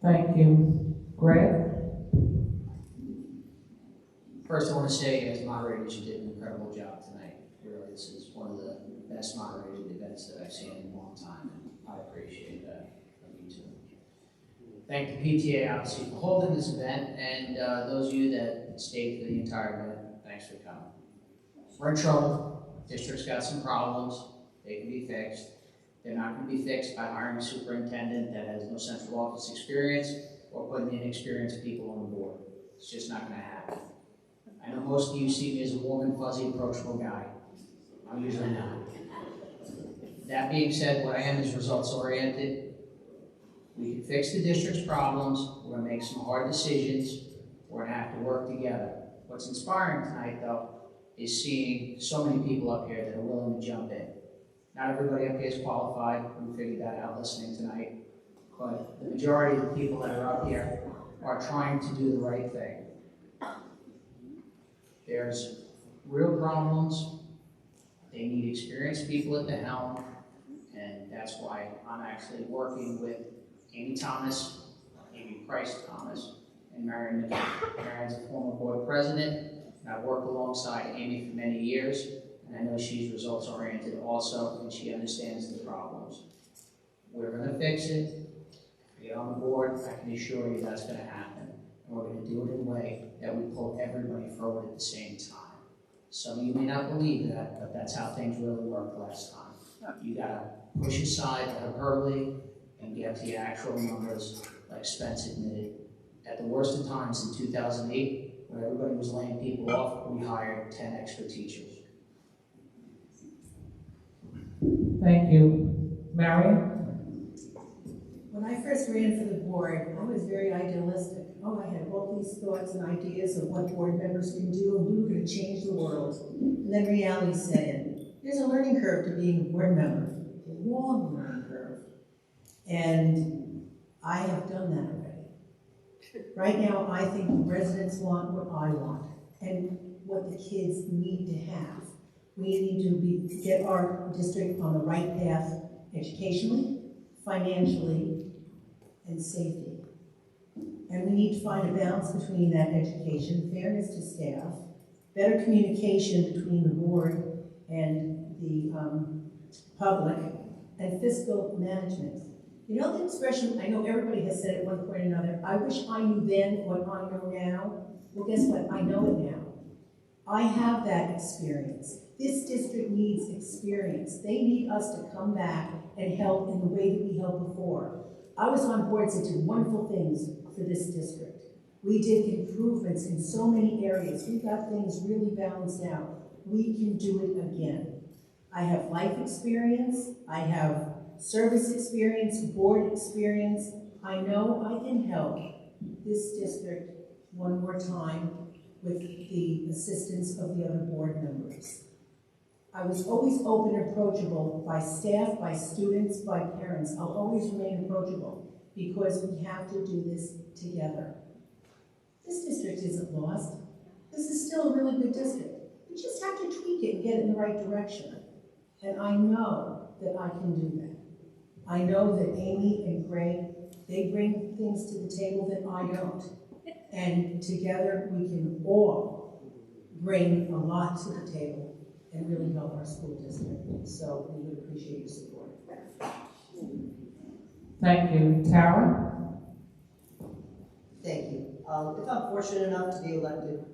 Thank you. Greg? First, I want to say, as moderators, you did an incredible job tonight. Really, this is one of the best moderated events that I've seen in a long time, and I appreciate that from you too. Thank the PTA, obviously, for holding this event, and those of you that stayed for the entire event, thanks for coming. We're in trouble. District's got some problems. They can be fixed. They're not going to be fixed by hiring a superintendent that has no central office experience or putting inexperienced people on the board. It's just not going to happen. I know most of you see me as a warm and fuzzy, approachable guy. I'm usually not. That being said, what I am is results oriented. We can fix the district's problems. We're going to make some hard decisions. We're going to have to work together. What's inspiring tonight, though, is seeing so many people up here that are willing to jump in. Not everybody up here is qualified. We figured that out listening tonight. But the majority of the people that are up here are trying to do the right thing. There's real problems. They need experienced people at the helm, and that's why I'm actually working with Amy Thomas, Amy Price Thomas, and Marion McKenna. Marion's a former board president, and I've worked alongside Amy for many years, and I know she's results oriented also, and she understands the problems. We're going to fix it. If you get on the board, I can assure you that's going to happen. And we're going to do it in a way that we pull everybody forward at the same time. Some of you may not believe that, but that's how things really worked last time. You got to push aside the hyperbole and get to the actual numbers, like Spence admitted. At the worst of times in 2008, when everybody was laying people off, we hired 10 extra teachers. Thank you. Marion? When I first ran for the board, I was very idealistic. Oh, I had all these thoughts and ideas of what board members can do, and we were going to change the world. And then reality set in. There's a learning curve to being a board member, a long learning curve. And I have done that already. Right now, I think the residents want what I want and what the kids need to have. We need to get our district on the right path educationally, financially, and safety. And we need to find a balance between that education, fairness to staff, better communication between the board and the public, and fiscal management. You know the expression, I know everybody has said at one point or another, I wish I knew then what I know now. Well, guess what? I know it now. I have that experience. This district needs experience. They need us to come back and help in the way that we helped before. I was on boards that did wonderful things for this district. We did improvements in so many areas. We got things really balanced out. We can do it again. I have life experience. I have service experience, board experience. I know I can help this district one more time with the assistance of the other board members. I was always open and approachable by staff, by students, by parents. I'll always remain approachable because we have to do this together. This district isn't lost. This is still a really good district. We just have to tweak it and get it in the right direction. And I know that I can do that. I know that Amy and Greg, they bring things to the table that I don't. And together we can all bring a lot to the table and really help our school district. So we would appreciate your support. Thank you. Tara? Thank you. If I'm fortunate enough to be elected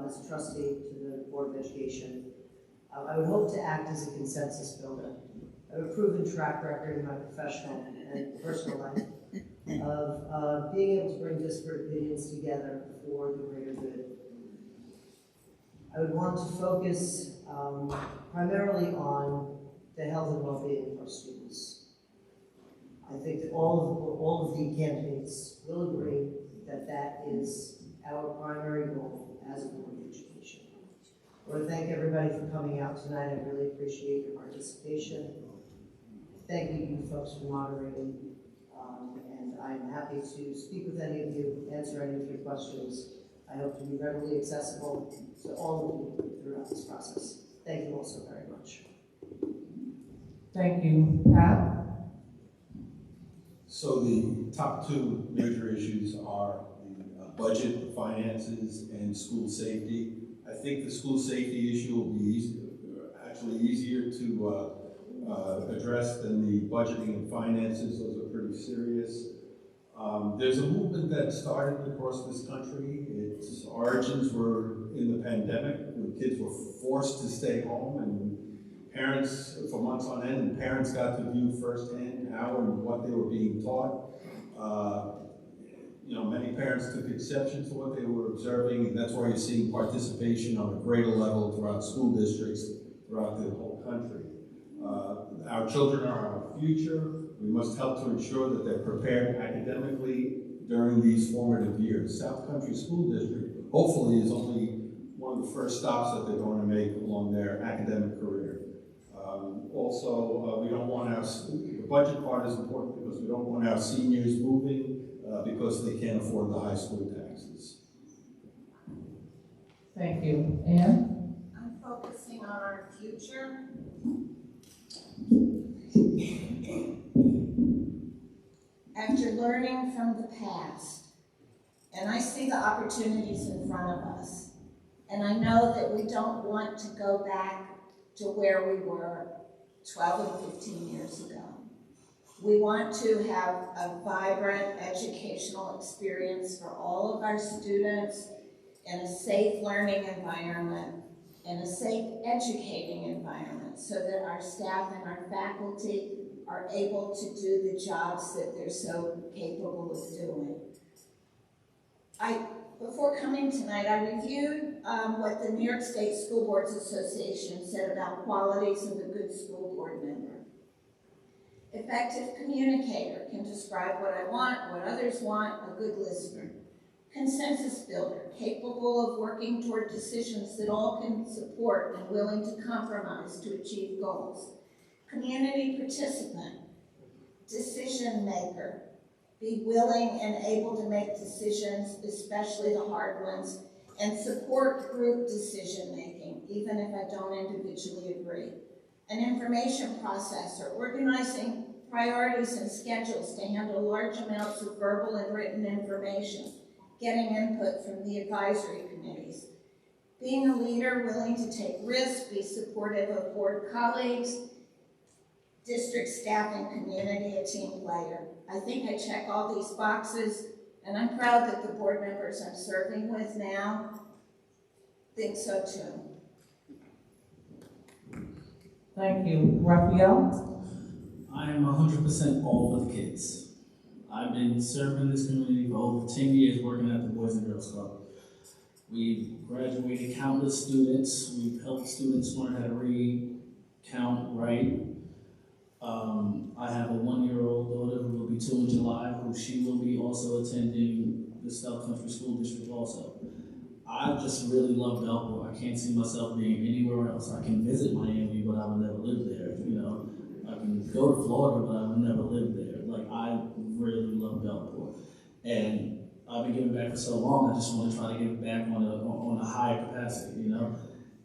as a trustee to the Board of Education, I would hope to act as a consensus builder. I have a proven track record in my professional and personal life of being able to bring disparate opinions together for the greater good. I would want to focus primarily on the health and well-being of our students. I think that all of the candidates will agree that that is our primary goal as a Board of Education. I want to thank everybody for coming out tonight. I really appreciate your participation. Thank you folks for moderating. And I'm happy to speak with any of you, answer any of your questions. I hope to be readily accessible to all of you throughout this process. Thank you all so very much. Thank you. Pat? So the top two major issues are the budget, the finances, and school safety. I think the school safety issue will be actually easier to address than the budgeting and finances. Those are pretty serious. There's a movement that started across this country. Its origins were in the pandemic, when kids were forced to stay home, and parents, for months on end, and parents got to view firsthand how and what they were being taught. Many parents took exception to what they were observing, and that's why you're seeing participation on a greater level throughout school districts throughout the whole country. Our children are our future. We must help to ensure that they're prepared academically during these formative years. South Country School District, hopefully, is only one of the first stops that they're going to make along their academic career. We don't want the budget part is important because we don't want our seniors moving because they can't afford the high school taxes. Thank you. Ann? I'm focusing on our future. After learning from the past, and I see the opportunities in front of us, and I know that we don't want to go back to where we were 12 and 15 years ago. We want to have a vibrant educational experience for all of our students in a safe learning environment, in a safe educating environment, so that our staff and our faculty are able to do the jobs that they're so capable of doing. Before coming tonight, I reviewed what the New York State School Boards Association said about qualities of a good school board member. Effective communicator, can describe what I want, what others want, a good listener. Consensus builder, capable of working toward decisions that all can support and willing to compromise to achieve goals. Community participant, decision maker, be willing and able to make decisions, especially the hard ones, and support group decision making, even if I don't individually agree. An information processor, organizing priorities and schedules to handle large amounts of verbal and written information, getting input from the advisory committees. Being a leader, willing to take risks, be supportive of board colleagues, district staff and community, a team player. I think I check all these boxes, and I'm proud that the board members I'm serving with now think so too. Thank you. Raphael? I am 100% all for the kids. I've been serving this community for over 10 years working at the Boys and Girls Club. We've graduated countless students. We've helped students learn how to read, count, write. I have a 1-year-old daughter who will be 2 in July, who she will be also attending the South Country School District also. I just really love Bellport. I can't see myself being anywhere else. I can visit Miami, but I would never live there, I can go to Florida, but I would never live there. I really love Bellport. And I've been giving back for so long, I just want to try to give back on a higher capacity,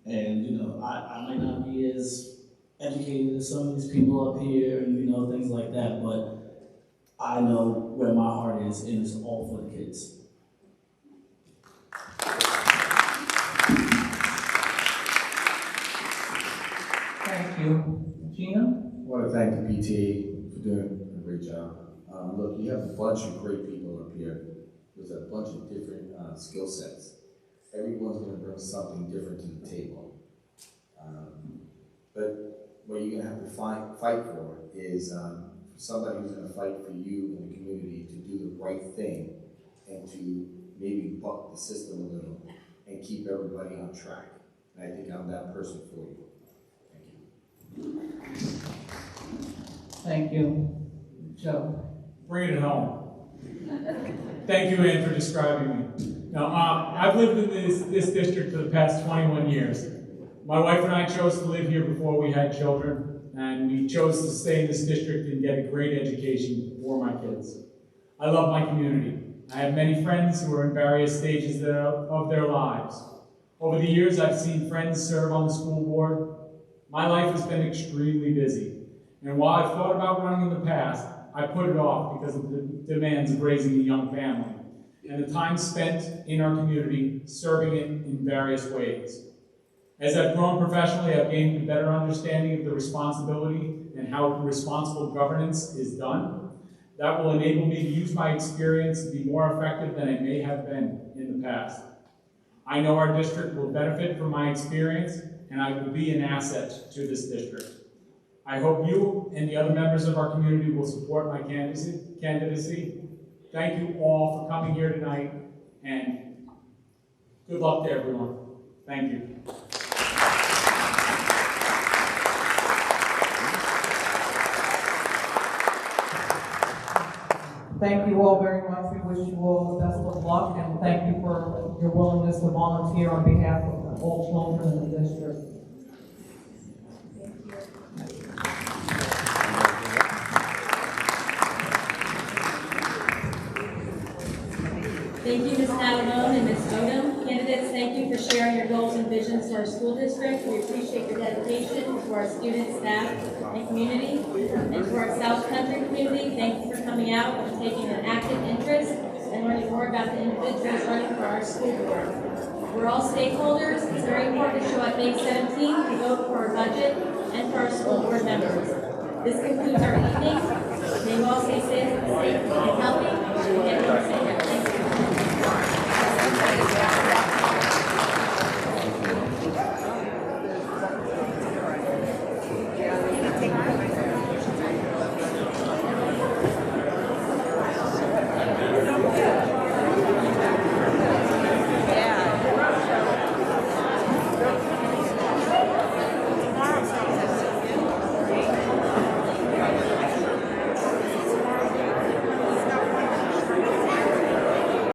And, I might not be as educated as some of these people up here and, things like that, but I know where my heart is, and it's all for the kids. Thank you. Gina? I want to thank the PTA for doing a great job. Look, you have a bunch of great people up here with a bunch of different skill sets. Everyone's going to bring something different to the table. But what you're going to have to fight for is somebody who's going to fight for you in the community to do the right thing and to maybe buck the system a little and keep everybody on track. And I think I'm that person for you. Thank you. Joe? Bring it home. Thank you, Ann, for describing me. Now, I've lived in this district for the past 21 years. My wife and I chose to live here before we had children, and we chose to stay in this district and get a great education for my kids. I love my community. I have many friends who are in various stages of their lives. Over the years, I've seen friends serve on the school board. My life has been extremely busy, and while I've thought about running in the past, I put it off because of the demands of raising a young family and the time spent in our community serving it in various ways. As I've grown professionally, I've gained a better understanding of the responsibility and how responsible governance is done. That will enable me to use my experience to be more effective than I may have been in the past. I know our district will benefit from my experience, and I will be an asset to this district. I hope you and the other members of our community will support my candidacy. Thank you all for coming here tonight, and good luck to everyone. Thank you. Thank you all very much. We wish you all the best of luck, and thank you for your willingness to volunteer on behalf of all children in the district. Thank you, Ms. Natalone and Ms. Odom. Candidates, thank you for sharing your goals and visions to our school district. We appreciate your dedication to our students, staff, and community. And to our South Country community, thank you for coming out and taking an active interest and learning more about the individuals running for our school board. We're all stakeholders. It's very important to show up May 17th to vote for our budget and for our school board members. This concludes our evening. May you all stay safe and healthy.